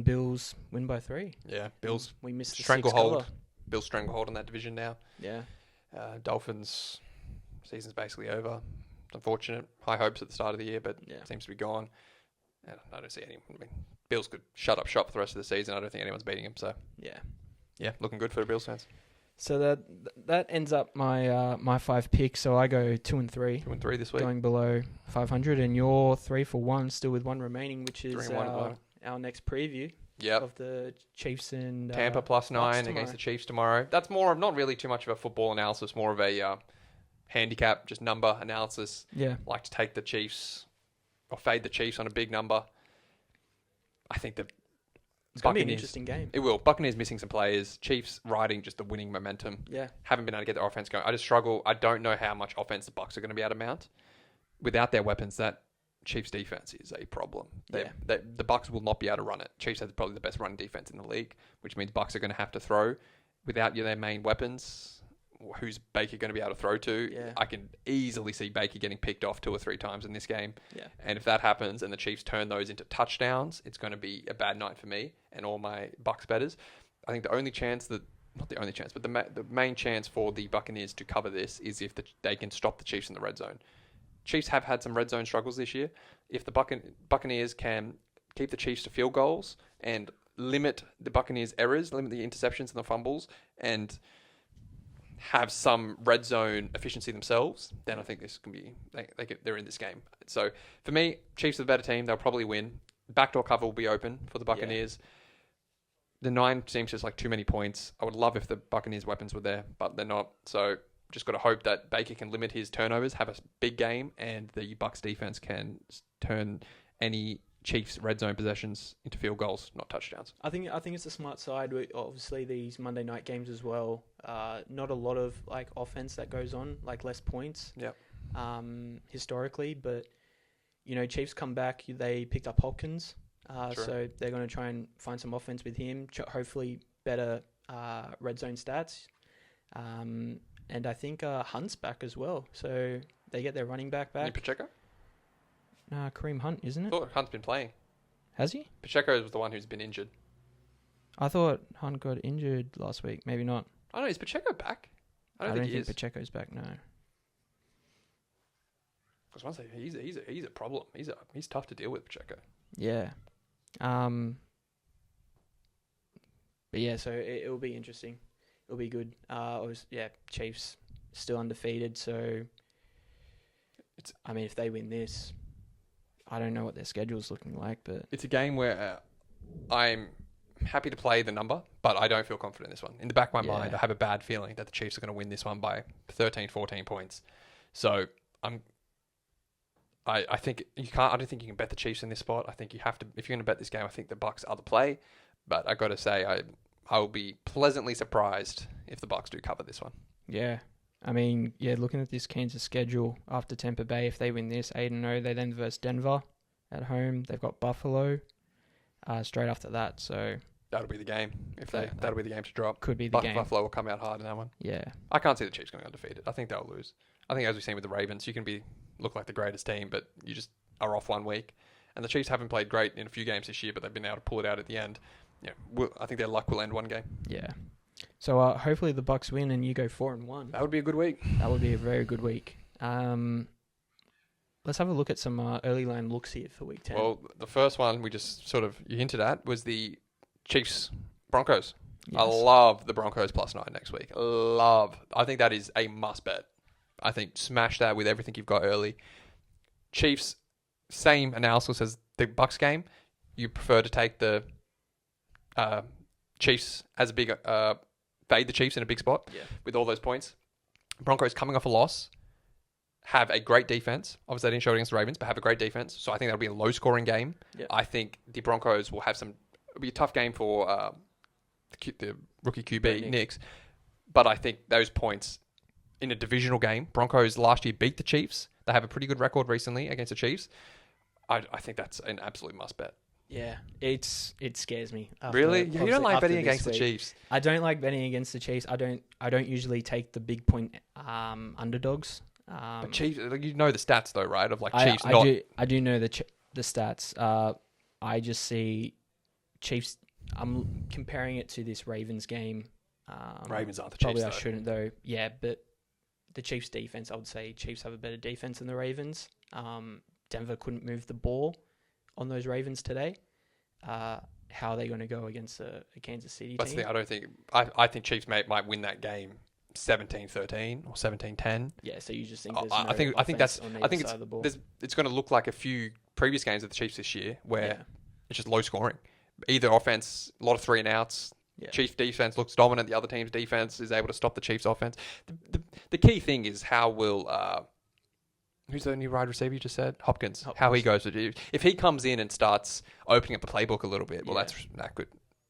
Bills win by 3. Yeah, Bills. We missed the stranglehold. Bills stranglehold in that division now. Yeah. Dolphins season's basically over. It's unfortunate. High hopes at the start of the year, but it seems to be gone. And I don't see any. I mean, Bills could shut up shop for the rest of the season. I don't think anyone's beating them. So yeah, looking good for the Bills fans. So that ends up my 5 picks. So I go 2 and 3. 2 and 3 this week. Going below 500, and you're 3 for 1, still with 1 remaining, which is our next preview. Of the Chiefs and Tampa +9 against the Chiefs tomorrow. That's not really too much of a football analysis, more of a handicap, just number analysis. Yeah, like to take the Chiefs or fade the Chiefs on a big number. I think that. It's going to be an interesting game. It will. Buccaneers missing some players. Chiefs riding just the winning momentum. Yeah. Haven't been able to get their offense going. I just struggle. I don't know how much offense the Bucs are going to be able to mount. Without their weapons, that Chiefs defense is a problem. The Bucs will not be able to run it. Chiefs have probably the best running defense in the league, which means Bucs are going to have to throw. Without their main weapons, who's Baker going to be able to throw to? Yeah. I can easily see Baker getting picked off 2 or 3 times in this game. Yeah. And if that happens and the Chiefs turn those into touchdowns, it's going to be a bad night for me and all my Bucs bettors. I think the only chance but the main chance for the Buccaneers to cover this is if they can stop the Chiefs in the red zone. Chiefs have had some red zone struggles this year. If the Buccaneers can keep the Chiefs to field goals and limit the Buccaneers' errors, limit the interceptions and the fumbles, and have some red zone efficiency themselves, then I think this can be they're in this game. So for me, Chiefs are the better team. They'll probably win. Backdoor cover will be open for the Buccaneers. The 9 seems just like too many points. I would love if the Buccaneers' weapons were there, but they're not. So just got to hope that Baker can limit his turnovers, have a big game, and the Bucs defense can turn any Chiefs red zone possessions into field goals, not touchdowns. I think it's a smart side. Obviously, these Monday night games as well. Not a lot of like offense that goes on, like less points. Yep. Historically, but Chiefs come back. They picked up Hopkins, so they're going to try and find some offense with him. Hopefully, better red zone stats. And I think Hunt's back as well, so they get their running back. Pacheco? Kareem Hunt, isn't it? I thought Hunt's been playing. Has he? Pacheco was the one who's been injured. I thought Hunt got injured last week. Maybe not. I don't know. Is Pacheco back? I don't think Pacheco's back, no. Because once he's a problem. He's tough to deal with, Pacheco. Yeah. But yeah, so it'll be interesting. It'll be good. Chiefs still undefeated, so if they win this, I don't know what their schedule's looking like, but it's a game where I'm happy to play the number, But I don't feel confident in this one. In the back of my mind, I have a bad feeling that the Chiefs are going to win this one by 13, 14 points. So I think you can't. I don't think you can bet the Chiefs in this spot. I think you have to. If you're going to bet this game, I think the Bucs are the play. But I got to say, I will be pleasantly surprised if the Bucs do cover this one. Yeah. I mean, looking at this Kansas schedule after Tampa Bay, if they win this 8-0, they then versus Denver at home. They've got Buffalo straight after that. So that'll be the game. That'll be the game to drop. Could be the game. Buffalo will come out hard in that one. Yeah. I can't see the Chiefs going undefeated. I think they'll lose. I think as we've seen with the Ravens, you can look like the greatest team, but you just are off 1 week. And the Chiefs haven't played great in a few games this year, but they've been able to pull it out at the end. Yeah, I think their luck will end one game. Yeah. So hopefully the Bucs win and you go 4-1. That would be a good week. That would be a very good week. Let's have a look at some early line looks here for week 10. Well, the first one we just you hinted at was the Chiefs Broncos. Yes. I love the Broncos +9 next week. I think that is a must bet. I think smash that with everything you've got early. Chiefs, same analysis as the Bucs game. You prefer to take the Chiefs as a big fade the Chiefs in a big spot with all those points. Broncos coming off a loss have a great defense. Obviously, they didn't show it against the Ravens, but have a great defense. So I think that'll be a low scoring game. Yep. I think the Broncos will have it'll be a tough game for the rookie QB, Knicks. But I think those points in a divisional game, Broncos last year beat the Chiefs. They have a pretty good record recently against the Chiefs. I think that's an absolute must bet. Yeah, it scares me. Really? You don't like betting against the Chiefs? I don't like betting against the Chiefs. I don't usually take the big point underdogs. But Chiefs, you know the stats though, right? Of like Chiefs. I do know the stats. I just see Chiefs. I'm comparing it to this Ravens game. Ravens aren't the Chiefs. Probably I though. shouldn't though. Yeah, but the Chiefs defense, I would say Chiefs have a better defense than the Ravens. Denver couldn't move the ball on those Ravens today. How are they going to go against a Kansas City team? I don't think. I think Chiefs might win that game 17-13 or 17-10. Yeah, so you just think I think it's going to look like a few previous games of the Chiefs this year where it's just low scoring. Either offense, a lot of 3 and outs. Yeah. Chiefs defense looks dominant. The other team's defense is able to stop the Chiefs offense. The key thing is how will who's the new wide receiver you just said? Hopkins. How he goes with it. If he comes in and starts opening up the playbook a little bit, well, that could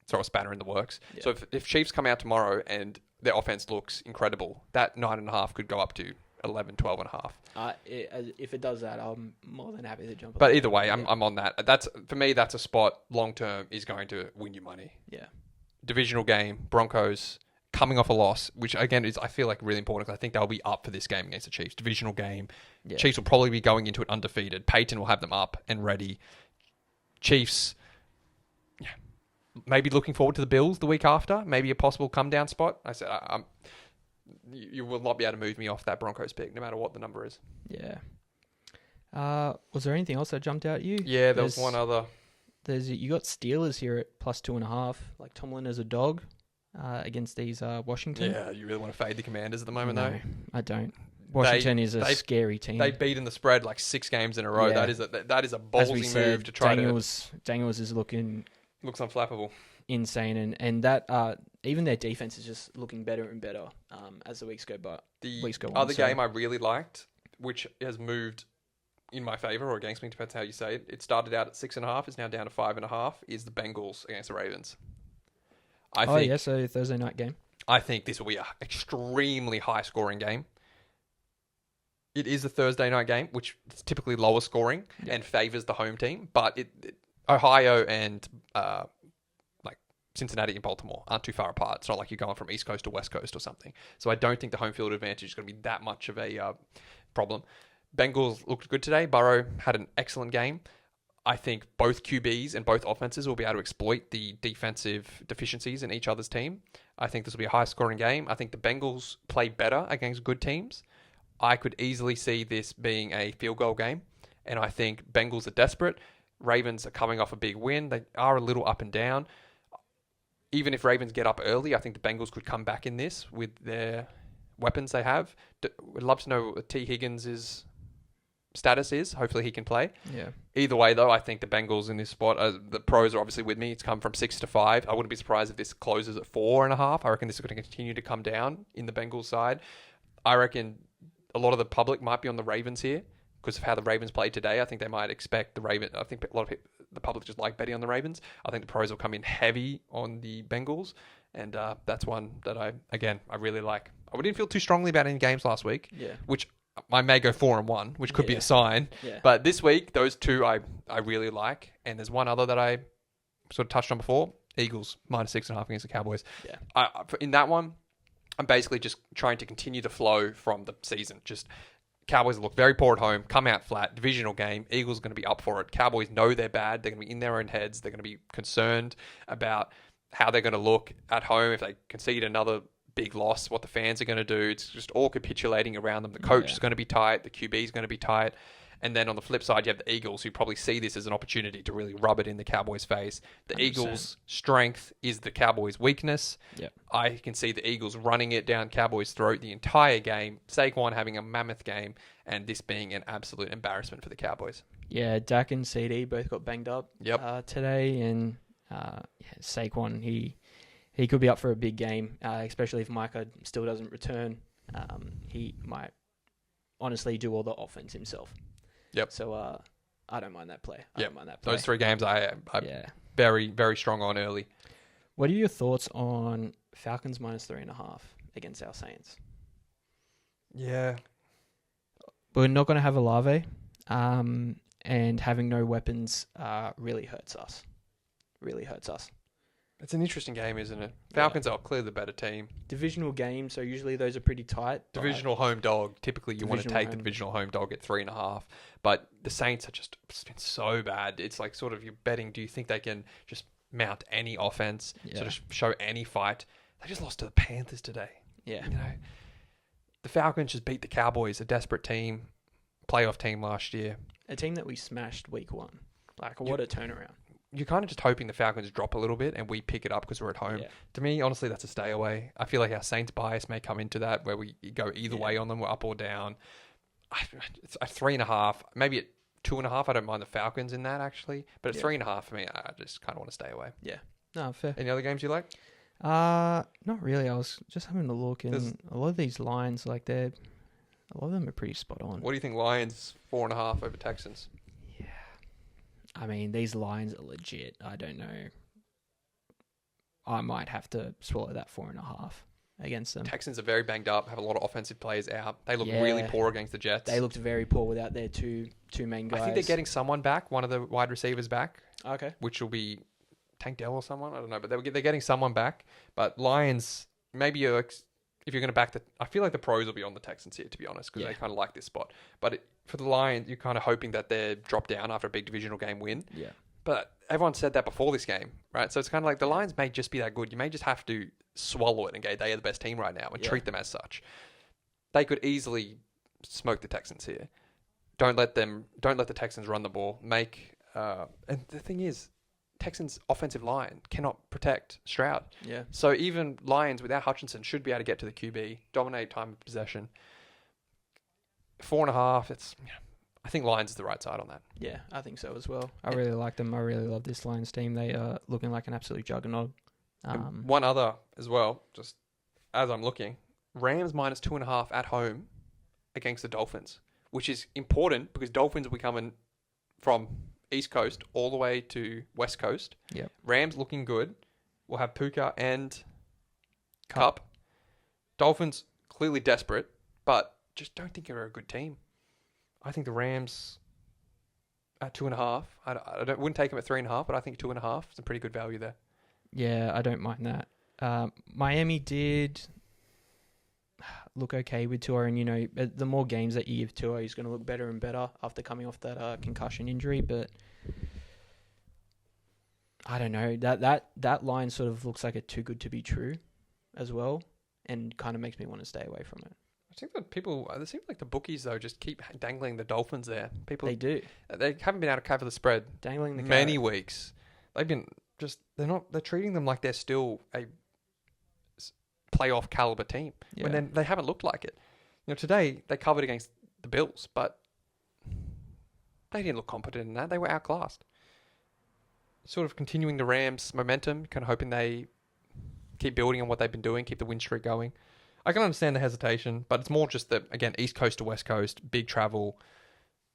throw a spanner in the works. Yeah. So if Chiefs come out tomorrow and their offense looks incredible, that 9.5 could go up to 11, 12.5. If it does that, I'm more than happy to jump on. But either way, I'm on that. That's for me. That's a spot long term is going to win you money. Yeah. Divisional game, Broncos coming off a loss, which again is I feel like really important because I think they'll be up for this game against the Chiefs. Divisional game, Chiefs will probably be going into it undefeated. Peyton will have them up and ready. Chiefs, maybe looking forward to the Bills the week after. Maybe a possible come down spot. I said you will not be able to move me off that Broncos pick, no matter what the number is. Yeah. Was there anything else that jumped out at you? Yeah, there was one other. You got Steelers here at +2.5. Like Tomlin as a dog against these Washington. Yeah, you really want to fade the Commanders at the moment, though. I don't. Washington is a scary team. They've beaten the spread like 6 games in a row. Yeah. That is a ballsy move to try Daniels is looks unflappable, insane, and that even their defense is just looking better and better as the weeks go by. The other game I really liked, which has moved in my favor or against me, depends how you say it. It started out at 6.5, it's now down to 5.5. Is the Bengals against the Ravens? So Thursday night game. I think this will be an extremely high scoring game. It is a Thursday night game, which is typically lower scoring and favors the home team. But Ohio and like Cincinnati and Baltimore aren't too far apart. It's not like you're going from East Coast to West Coast or something. So I don't think the home field advantage is going to be that much of a problem. Bengals looked good today. Burrow had an excellent game. I think both QBs and both offenses will be able to exploit the defensive deficiencies in each other's team. I think this will be a high-scoring game. I think the Bengals play better against good teams. I could easily see this being a field goal game, and I think Bengals are desperate. Ravens are coming off a big win. They are a little up and down. Even if Ravens get up early, I think the Bengals could come back in this with their weapons they have. We'd love to know what T. Higgins' status is. Hopefully he can play. Yeah. Either way, though, I think the Bengals in this spot, the pros are obviously with me. It's come from 6 to 5. I wouldn't be surprised if this closes at 4.5. I reckon this is going to continue to come down in the Bengals side. I reckon a lot of the public might be on the Ravens here because of how the Ravens played today. I think they might expect the Ravens. I think a lot of people, the public just like betting on the Ravens. I think the pros will come in heavy on the Bengals. And that's one that I really like. I didn't feel too strongly about any games last week, which I may go 4-1, which could be a sign. Yeah. But this week, those two I really like. And there's one other that I sort of touched on before, Eagles, -6.5 against the Cowboys. Yeah. In that one, I'm basically just trying to continue the flow from the season. Just Cowboys look very poor at home, come out flat, divisional game. Eagles are going to be up for it. Cowboys know they're bad. They're going to be in their own heads. They're going to be concerned about how they're going to look at home if they concede another big loss, what the fans are going to do. It's just all capitulating around them. The coach is going to be tight. The QB is going to be tight. And then on the flip side, you have the Eagles, who probably see this as an opportunity to really rub it in the Cowboys' face. The 100%. Eagles' strength is the Cowboys' weakness. Yep. I can see the Eagles running it down Cowboys' throat the entire game, Saquon having a mammoth game, and this being an absolute embarrassment for the Cowboys. Yeah, Dak and CD both got banged up today, and Saquon, he could be up for a big game, especially if Micah still doesn't return. He might honestly do all the offense himself. Yep. So I don't mind that play. Those 3 games I'm very, very strong on early. What are your thoughts on Falcons -3.5 against our Saints? Yeah. We're not going to have Olave, and having no weapons really hurts us. It's an interesting game, isn't it? Falcons are clearly the better team. Divisional game, so usually those are pretty tight. Divisional home dog. Typically, you want to take the divisional home dog at 3.5. But the Saints are just been so bad. It's like sort of you're betting, do you think they can just mount any offense, sort of show any fight? They just lost to the Panthers today. Yeah. You know, the Falcons just beat the Cowboys, a desperate team, playoff team last year. A team that we smashed week 1. Like, what a turnaround. You're kind of just hoping the Falcons drop a little bit and we pick it up because we're at home. Yeah. To me, honestly, that's a stay away. I feel like our Saints bias may come into that where we go either way on them, we're up or down. It's a 3.5, maybe at 2.5. I don't mind the Falcons in that actually, but at 3.5 for me, I just kind of want to stay away. Yeah, no, fair. Any other games you like? Not really. I was just having a look, and a lot of these lines, like a lot of them are pretty spot on. What do you think? Lions 4.5 over Texans. I mean, these lines are legit. I don't know. I might have to swallow that 4.5 against them. Texans are very banged up, have a lot of offensive players out. They look really poor against the Jets. They looked very poor without their two main guys. I think they're getting someone back, one of the wide receivers back. Okay. Which will be Tank Dell or someone. I don't know, but they're getting someone back. But Lions, maybe if you're going to back I feel like the pros will be on the Texans here, to be honest, because they kind of like this spot. But for the Lions, you're kind of hoping that they drop down after a big divisional game win. Yeah. But everyone said that before this game, right? So it's kind of like the Lions may just be that good. You may just have to swallow it and go, they are the best team right now and treat them as such. They could easily smoke the Texans here. Don't let the Texans run the ball. And the thing is, Texans' offensive line cannot protect Stroud. Yeah. So even Lions without Hutchinson should be able to get to the QB, dominate time of possession. 4.5, I think Lions is the right side on that. Yeah, I think so as well. I really like them. I really love this Lions team. They are looking like an absolute juggernaut. One other as well, just as I'm looking, Rams -2.5 at home against the Dolphins, which is important because Dolphins will be coming from East Coast all the way to West Coast. Yep. Rams looking good. We'll have Puka and Cup. Dolphins clearly desperate, but just don't think they're a good team. I think the Rams at 2.5. I wouldn't take them at 3.5, but I think 2.5 is a pretty good value there. Yeah, I don't mind that. Miami did look okay with Tua, and the more games that you give Tua, he's going to look better and better after coming off that concussion injury. But I don't know, that line sort of looks like a too good to be true as well, and kind of makes me want to stay away from it. I think that it seems like the bookies though just keep dangling the Dolphins there. They do. They haven't been able to cover the spread. Dangling the many weeks. They've been they're treating them like they're still a playoff caliber team when they haven't looked like it. Today they covered against the Bills, but They didn't look competent in that. They were outclassed. Sort of continuing the Rams' momentum, kind of hoping they keep building on what they've been doing, keep the win streak going. I can understand the hesitation, but it's more just that, again, East Coast to West Coast, big travel,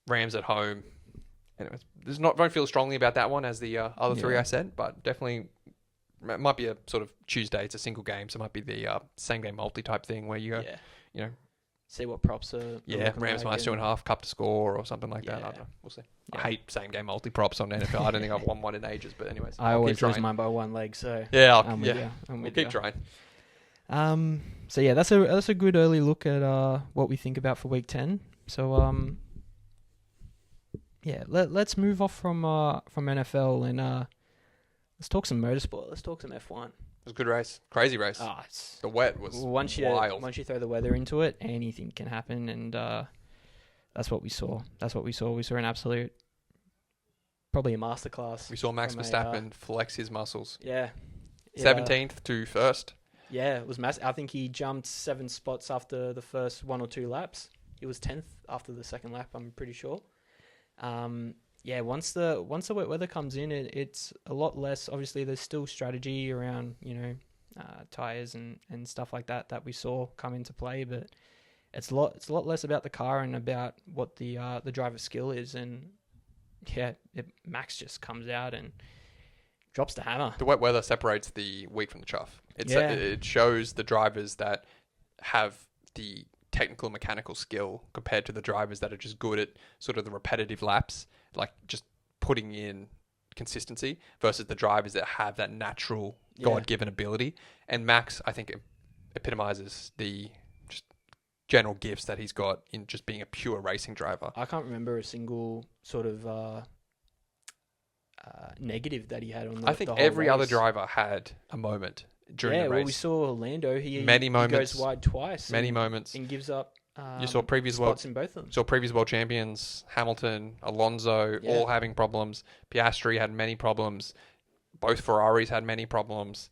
Rams at home. Anyways, don't feel strongly about that one as the other three I said, but definitely it might be a sort of Tuesday. It's a single game, so it might be the same game multi type thing where you go, see what props are. Rams minus 2.5, cup to score or something like that. I don't know. We'll see. Yeah. I hate same game multi props on NFL. I don't think I've won one in ages, but anyways, I always lose mine by one leg, so I'm with you. We'll keep trying. So yeah, that's a good early look at what we think about for week 10. So let's move off from NFL and let's talk some motorsport. Let's talk some F1. It was a good race, crazy race. The wet was wild. Once you throw the weather into it, anything can happen, and that's what we saw. We saw an absolute, probably a masterclass. We saw Max Verstappen flex his muscles. Yeah. 17th to first. Yeah, it was massive. I think he jumped 7 spots after the first 1 or 2 laps. He was 10th after the second lap, I'm pretty sure. Once the wet weather comes in, it's a lot less. Obviously, there's still strategy around, tires and stuff like that we saw come into play, but it's a lot less about the car and about what the driver's skill is. And Max just comes out and drops the hammer. The wet weather separates the wheat from the chaff. It shows the drivers that have the technical mechanical skill compared to the drivers that are just good at sort of the repetitive laps, like just putting in consistency, versus the drivers that have that natural God-given ability. And Max, I think, epitomizes the just general gifts that he's got in just being a pure racing driver. I can't remember a single sort of negative that he had on the I think the whole every race. other driver had a moment during the race. Well, we saw Lando. He goes wide twice. Many moments. And gives up you saw previous spots in both of them. Saw previous world champions, Hamilton, Alonso, all having problems. Piastri had many problems. Both Ferraris had many problems.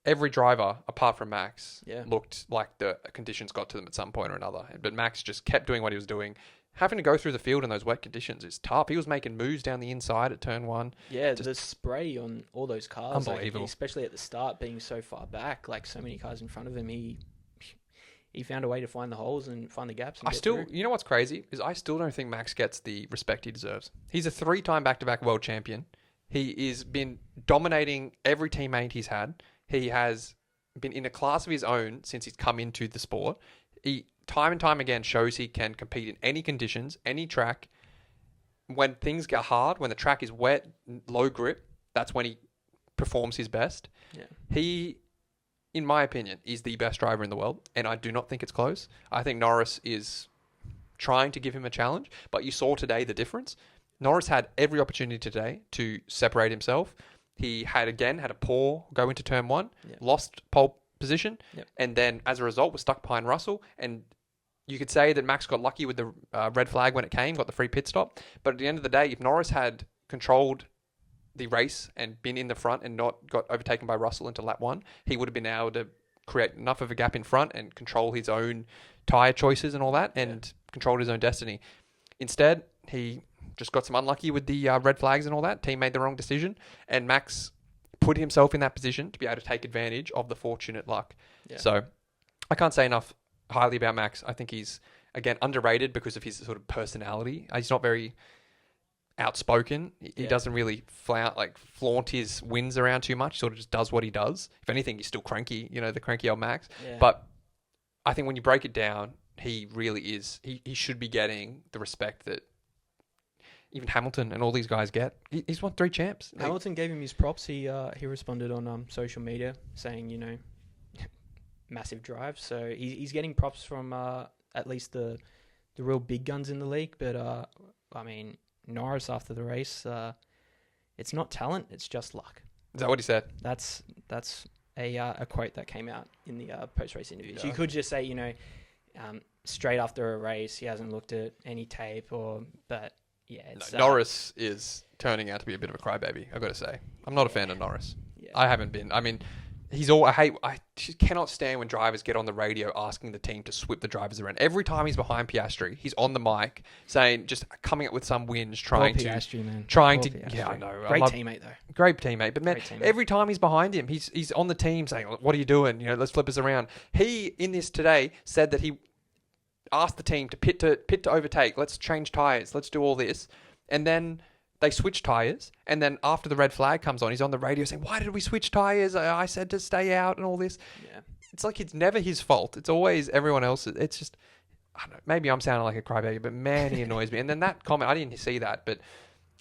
Every driver, apart from Max, looked like the conditions got to them at some point or another. But Max just kept doing what he was doing. Having to go through the field in those wet conditions is tough. He was making moves down the inside at turn 1. Yeah, the spray on all those cars. Unbelievable. Especially at the start, being so far back, like so many cars in front of him, he found a way to find the holes and find the gaps. And you know what's crazy? Is I still don't think Max gets the respect he deserves. He's a 3-time back-to-back world champion. He has been dominating every teammate he's had. He has been in a class of his own since he's come into the sport. He time and time again shows he can compete in any conditions, any track. When things get hard, when the track is wet, low grip, that's when he performs his best. Yeah. He, in my opinion, is the best driver in the world, and I do not think it's close. I think Norris is trying to give him a challenge, but you saw today the difference. Norris had every opportunity today to separate himself. He had a poor go into turn 1, lost pole position, and then as a result was stuck behind Russell. And you could say that Max got lucky with the red flag when it came, got the free pit stop. But at the end of the day, if Norris had controlled the race and been in the front and not got overtaken by Russell into lap 1, he would have been able to create enough of a gap in front and control his own tyre choices and all that, and controlled his own destiny. Instead, he just got some unlucky with the red flags and all that. Team made the wrong decision, and Max put himself in that position to be able to take advantage of the fortunate luck. Yeah. So I can't say enough highly about Max. I think he's, again, underrated because of his sort of personality. He's not very outspoken. He doesn't really flaunt his wins around too much. He sort of just does what he does. If anything, he's still cranky, the cranky old Max. Yeah. But I think when you break it down, he really is. He should be getting the respect that even Hamilton and all these guys get. He's won 3 champs. Hamilton gave him his props. He responded on social media saying, massive drive. So he's getting props from at least the real big guns in the league. But I mean, Norris after the race, it's not talent, it's just luck. Is that what he said? That's a quote that came out in the post-race interviews. You could just say, straight after a race, he hasn't looked at any tape but yeah. It's, Norris is turning out to be a bit of a crybaby, I've got to say. I'm not a fan of Norris. Yeah. I haven't been. I mean, I just cannot stand when drivers get on the radio asking the team to swip the drivers around. Every time he's behind Piastri, he's on the mic saying, just coming up with some whinge, yeah, I know. Great teammate though. Great teammate, but man, every time he's behind him, he's on the team saying, "What are you doing? Let's flip us around." He in this today said that he asked the team to pit to overtake. Let's change tires. Let's do all this, and then they switch tyres, and then after the red flag comes on, he's on the radio saying, "Why did we switch tyres? I said to stay out," and all this. Yeah. It's like it's never his fault. It's always everyone else's. It's just, I don't know, maybe I'm sounding like a crybaby, but man, he annoys me. And then that comment, I didn't see that, but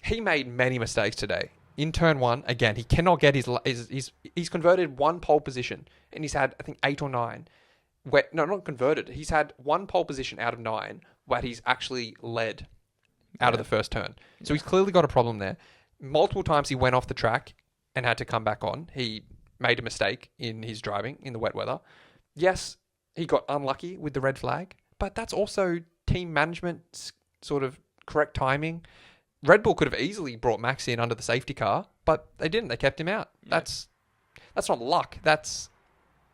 he made many mistakes today. In turn one, again, he cannot get he's converted one pole position, and he's had, I think, 8 or 9. Not converted. He's had one pole position out of 9 where he's actually led out of the first turn. So he's clearly got a problem there. Multiple times he went off the track and had to come back on. He made a mistake in his driving in the wet weather. Yes, he got unlucky with the red flag, but that's also team management sort of correct timing. Red Bull could have easily brought Max in under the safety car, but they didn't. They kept him out. Yeah. That's not luck. That's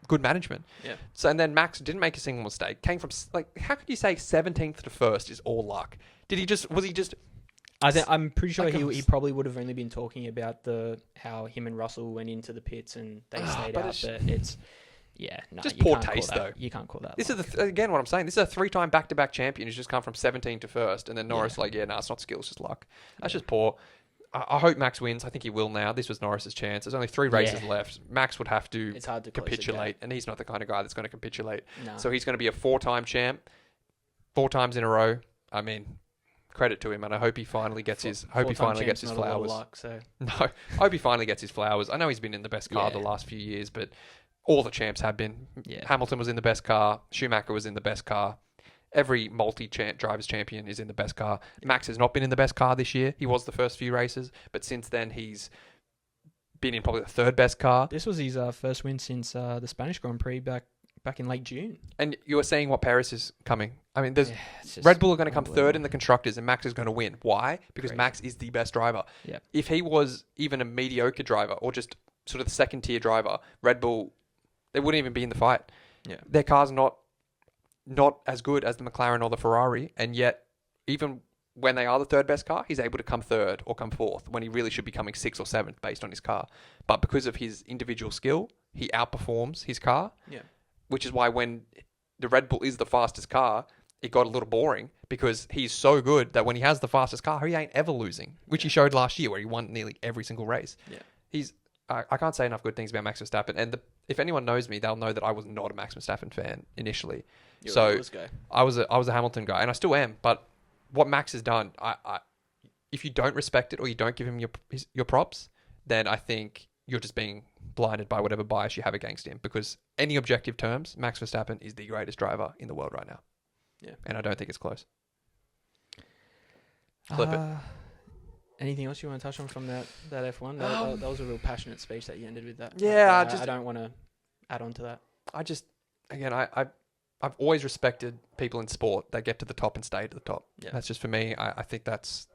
good management. Yeah. So, and then Max didn't make a single mistake. Came from, how could you say 17th to 1st is all luck? I'm pretty sure he probably would have only been talking about how him and Russell went into the pits and they stayed out. But it's just poor taste though. You can't call that. This is again what I'm saying. This is a 3-time back-to-back champion who's just come from 17 to 1st, and then Norris it's not skill, it's just luck. That's just poor. I hope Max wins. I think he will now. This was Norris's chance. There's only 3 races left. Max would have to capitulate, and he's not the kind of guy that's going to capitulate. No. So he's going to be a 4-time champ, 4 times in a row. I mean, credit to him, and I hope he finally gets his flowers. Luck, so. No, I hope he finally gets his flowers. I know he's been in the best car the last few years, but all the champs have been. Yeah. Hamilton was in the best car. Schumacher was in the best car. Every drivers champion is in the best car. Max has not been in the best car this year. He was the first few races, but since then he's been in probably the 3rd best car. This was his first win since the Spanish Grand Prix back in late June. And you were saying what Paris is coming. I mean, Red Bull are going to come 3rd in the constructors, and Max is going to win. Why? Because Max is the best driver. Yeah. If he was even a mediocre driver or just sort of the 2nd-tier driver, Red Bull, they wouldn't even be in the fight. Yeah. Their car's not as good as the McLaren or the Ferrari, and yet even when they are the 3rd best car, he's able to come 3rd or come 4th when he really should be coming 6th or 7th based on his car. But because of his individual skill, he outperforms his car. Yeah. Which is why when the Red Bull is the fastest car, it got a little boring because he's so good that when he has the fastest car, he ain't ever losing, which he showed last year where he won nearly every single race. Yeah. I can't say enough good things about Max Verstappen, and if anyone knows me, they'll know that I was not a Max Verstappen fan initially. You're a Lewis guy. I was a Hamilton guy, and I still am. But what Max has done, if you don't respect it or you don't give him your props, then I think you're just being blinded by whatever bias you have against him. Because any objective terms, Max Verstappen is the greatest driver in the world right now. Yeah, and I don't think it's close. Flip it. Anything else you want to touch on from that F1? That was a real passionate speech that you ended with that. Yeah, I don't want to add on to that. I've always respected people in sport that get to the top and stay to the top. Yeah. That's just for me. I think that's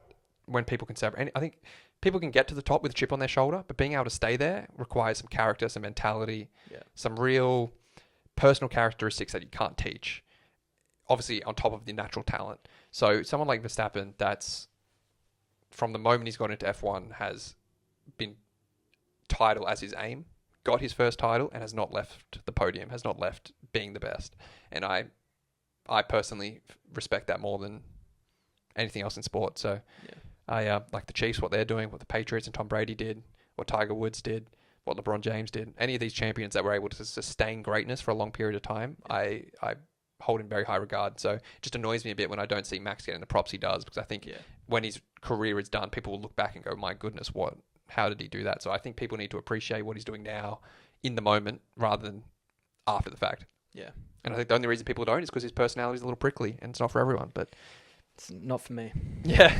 when people can separate. I think people can get to the top with a chip on their shoulder, but being able to stay there requires some character, some mentality, some real personal characteristics that you can't teach. Obviously, on top of the natural talent. So someone like Verstappen, that's from the moment he's got into F1 has been title as his aim, got his first title, and has not left the podium, has not left being the best. And I personally respect that more than anything else in sport. So I like the Chiefs, what they're doing, what the Patriots and Tom Brady did, what Tiger Woods did, what LeBron James did. Any of these champions that were able to sustain greatness for a long period of time, I hold in very high regard. So it just annoys me a bit when I don't see Max getting the props he does, because I think when his career is done, people will look back and go, my goodness, how did he do that? So I think people need to appreciate what he's doing now in the moment rather than after the fact. Yeah. And I think the only reason people don't is because his personality is a little prickly, and it's not for everyone, but it's not for me. Yeah,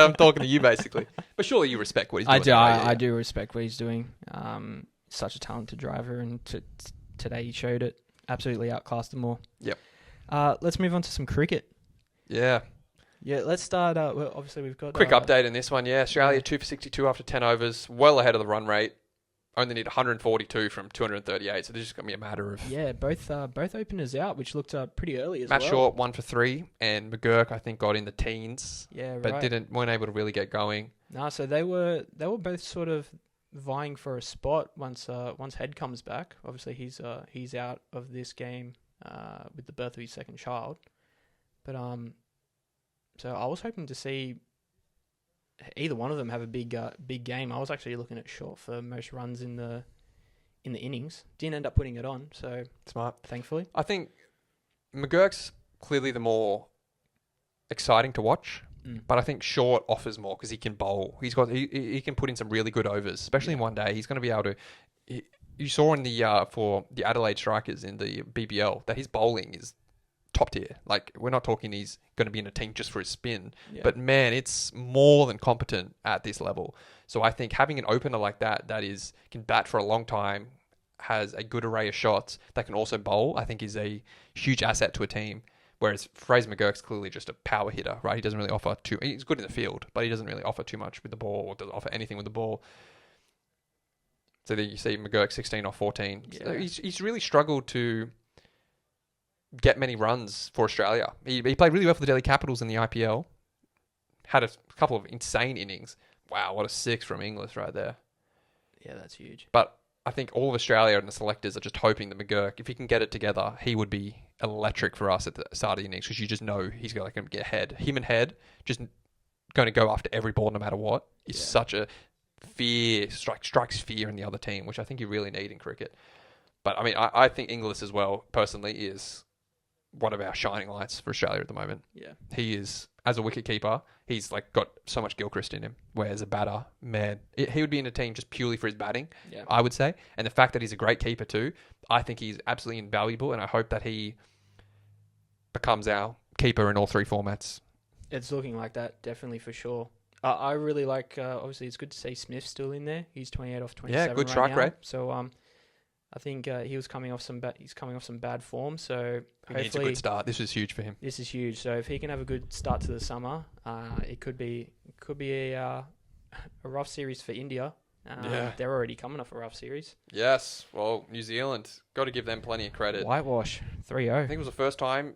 I'm talking to you basically. But surely you respect what he's doing. I do respect what he's doing. Such a talented driver, and today he showed it. Absolutely outclassed them all. Yep. Let's move on to some cricket. Yeah. Yeah, let's start. Well, obviously, we've got... Quick update in this one, yeah. Australia 2 for 62 after 10 overs, well ahead of the run rate. only need 142 from 238. So this is going to be a matter of... Yeah, both openers out, which looked pretty early as Matt well. Short, 1 for 3, and McGurk, I think, got in the teens. Yeah, but right. weren't able to really get going. No, so they were both sort of vying for a spot once Head comes back. Obviously, he's out of this game with the birth of his second child. But so I was hoping to see either one of them have a big game. I was actually looking at Short for most runs in the innings. Didn't end up putting it on, so smart. Thankfully, I think McGurk's clearly the more exciting to watch, but I think Short offers more because he can bowl. He can put in some really good overs, especially in one day. He's going to be able to. You saw in the for the Adelaide Strikers in the BBL that his bowling is top tier. Like, we're not talking he's going to be in a team just for his spin, but man, it's more than competent at this level. So I think having an opener like that can bat for a long time, has a good array of shots, that can also bowl, I think is a huge asset to a team. Whereas Fraser McGurk's clearly just a power hitter, right? He doesn't really offer he's good in the field, but he doesn't really offer too much with the ball, or doesn't offer anything with the ball. So then you see McGurk 16 or 14. Yeah. So he's really struggled to get many runs for Australia. He played really well for the Delhi Capitals in the IPL. Had a couple of insane innings. Wow, what a 6 from Inglis right there. Yeah, that's huge. But I think all of Australia and the selectors are just hoping that McGurk, if he can get it together, he would be electric for us at the start of the innings, because you just know he's going to get ahead. Him and Head just going to go after every ball no matter what. Is such a fear, strikes fear in the other team, which I think you really need in cricket. But I mean, I think Inglis as well, personally, is one of our shining lights for Australia at the moment. Yeah. He is, as a wicketkeeper, he's like got so much Gilchrist in him, where as a batter, man, he would be in a team just purely for his batting, I would say. And the fact that he's a great keeper too, I think he's absolutely invaluable, and I hope that he becomes our keeper in all 3 formats. It's looking like that, definitely, for sure. I really like, obviously it's good to see Smith still in there. He's 28 off 27 Yeah, good strike rate. So I think he was coming off some bad form, so he needs a good start. This is huge for him. This is huge. So if he can have a good start to the summer, it could be a rough series for India. They're already coming off a rough series. Yes. Well, New Zealand, got to give them plenty of credit. Whitewash, 3-0. I think it was the first time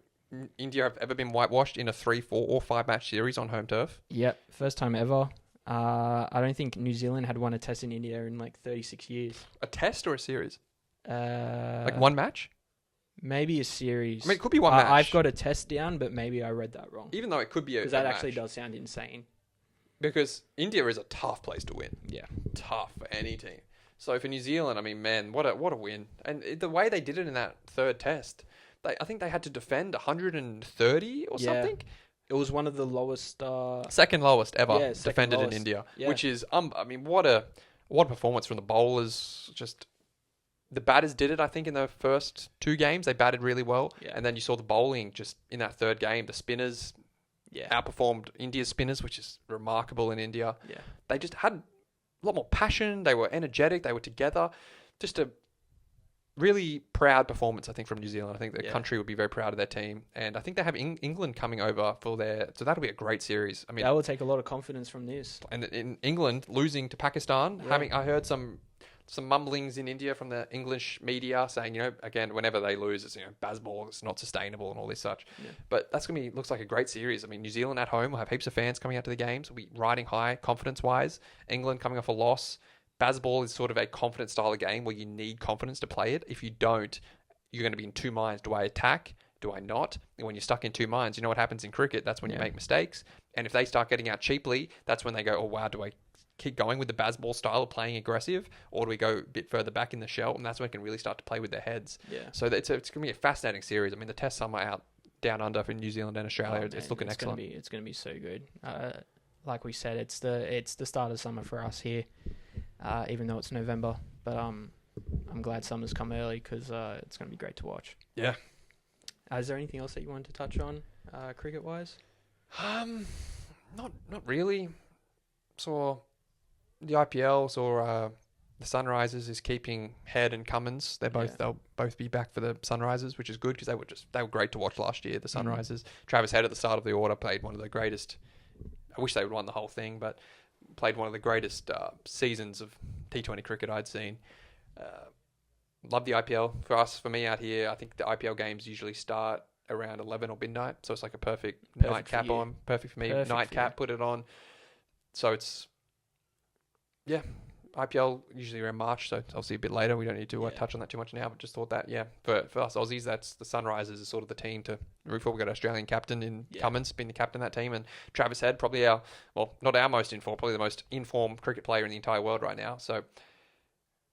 India have ever been whitewashed in a 3, 4 or 5 match series on home turf. Yep, first time ever. I don't think New Zealand had won a test in India in like 36 years. A test or a series? Like one match? Maybe a series. I mean, it could be one match. I've got a test down, but maybe I read that wrong. Even though it could be a match. Because that actually does sound insane. Because India is a tough place to win. Yeah. Tough for any team. So for New Zealand, I mean, man, what a win. And the way they did it in that third test, I think they had to defend 130 or something. It was one of the lowest... second lowest ever defended in India. Yeah. Which is, I mean, what a performance from the bowlers. Just... The batters did it, I think, in the first 2 games. They batted really well. Yeah. And then you saw the bowling just in that third game. The spinners outperformed India's spinners, which is remarkable in India. Yeah. They just had a lot more passion. They were energetic. They were together. Just a really proud performance, I think, from New Zealand. I think the country would be very proud of their team. And I think they have England coming over for so that'll be a great series. I mean, that will take a lot of confidence from this. And in England, losing to Pakistan, I heard some mumblings in India from the English media saying, again, whenever they lose, it's, Bazball, it's not sustainable and all this such. Yeah. But that's going to looks like a great series. I mean, New Zealand at home will have heaps of fans coming out to the games. We'll be riding high confidence-wise. England coming off a loss. Bazball is sort of a confident style of game where you need confidence to play it. If you don't, you're going to be in 2 minds. Do I attack? Do I not? And when you're stuck in 2 minds, you know what happens in cricket? That's when you make mistakes. And if they start getting out cheaply, that's when they go, oh, wow, do I keep going with the Bazball style of playing aggressive, or do we go a bit further back in the shell? And that's when it can really start to play with their heads. Yeah. So it's going to be a fascinating series. I mean, the tests are out down under for New Zealand and Australia. It's looking excellent. It's going to be so good. Like we said, it's the start of summer for us here, even though it's November. But I'm glad summer's come early because it's going to be great to watch. Yeah. Is there anything else that you wanted to touch on, cricket-wise? Not really. Saw the IPL or the Sunrisers is keeping Head and Cummins. They'll both be back for the Sunrisers, which is good because they were great to watch last year. The Sunrisers, Travis Head at the start of the order played one of the greatest. I wish they would won the whole thing, but played one of the greatest seasons of T20 cricket I'd seen. Love the IPL. For me out here, I think the IPL games usually start around 11 or midnight, so it's like a perfect nightcap on. Perfect for me. Nightcap, put it on. So it's, IPL usually around March, so it's obviously a bit later. We don't need to touch on that too much now, but just thought that, for us Aussies, that's the Sunrisers is sort of the team to root for. We've got an Australian captain in Cummins, being the captain of that team, and Travis Head, probably not our most informed, probably the most informed cricket player in the entire world right now. So,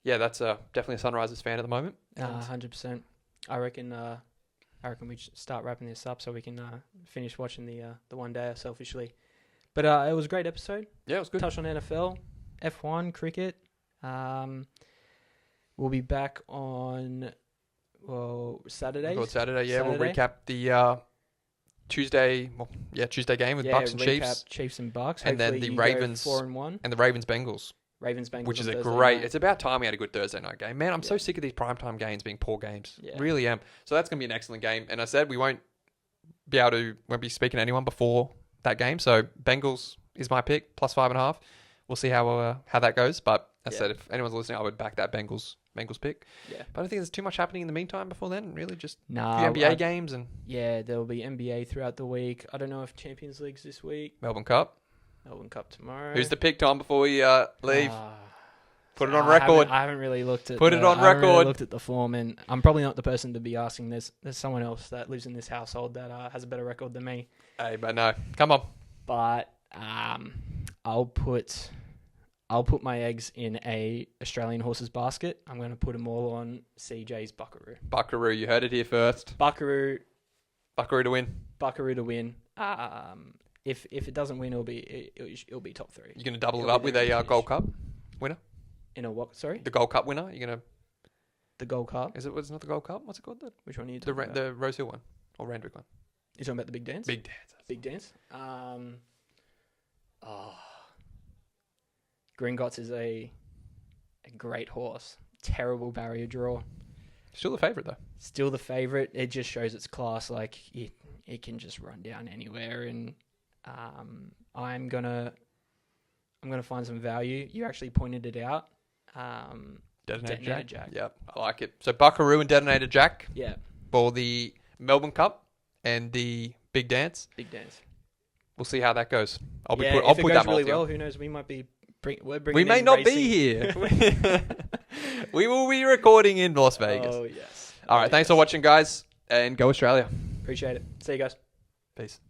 that's definitely a Sunrisers fan at the moment. 100%. I reckon we should start wrapping this up so we can finish watching the one day selfishly. But it was a great episode. Yeah, it was good. Touched on NFL, F1, cricket. We'll be back on Saturday. Saturday. We'll recap the Tuesday game with Bucks and Chiefs. Chiefs and Bucks. And then the Ravens 4-1. And the Ravens Bengals. Which is a great... Night. It's about time we had a good Thursday night game. Man, I'm so sick of these primetime games being poor games. Yeah. Really am. So that's going to be an excellent game. And I said we won't be speaking to anyone before that game. So Bengals is my pick, plus 5.5. We'll see how that goes. But as I said, if anyone's listening, I would back that Bengals pick. Yeah. But I don't think there's too much happening in the meantime before then. Really, just a few NBA games. There'll be NBA throughout the week. I don't know if Champions League's this week. Melbourne Cup tomorrow. Who's the pick, Tom, before we leave? Put it on record. I haven't really looked at looked at the form, and I'm probably not the person to be asking this. There's someone else that lives in this household that has a better record than me. Hey, but no. Come on. But I'll put my eggs in a Australian horse's basket. I'm going to put them all on CJ's Buckaroo. Buckaroo, you heard it here first. Buckaroo to win. Buckaroo to win. If it doesn't win, it'll be top 3. You're going to double it up with a Gold Cup winner? In a what? Sorry? The Gold Cup winner? You're going to... The Gold Cup? It's not the Gold Cup? What's it called? Which one are you talking about? The Rose Hill one. Or Randwick one. You're talking about the Big Dance? Big Dance. Gringotts is a great horse. Terrible barrier draw. Still the favourite, though. Still the favourite. It just shows its class. Like, it can just run down anywhere, and... I'm gonna find some value. You actually pointed it out. Detonator Jack. Yep, I like it. So Buckaroo and Detonator Jack. Yeah. For the Melbourne Cup and the Big Dance. We'll see how that goes. I'll put that really well. Who knows? We might be. We may not be here. We will be recording in Las Vegas. Oh yes. All right. Thanks for watching, guys, and go Australia. Appreciate it. See you guys. Peace.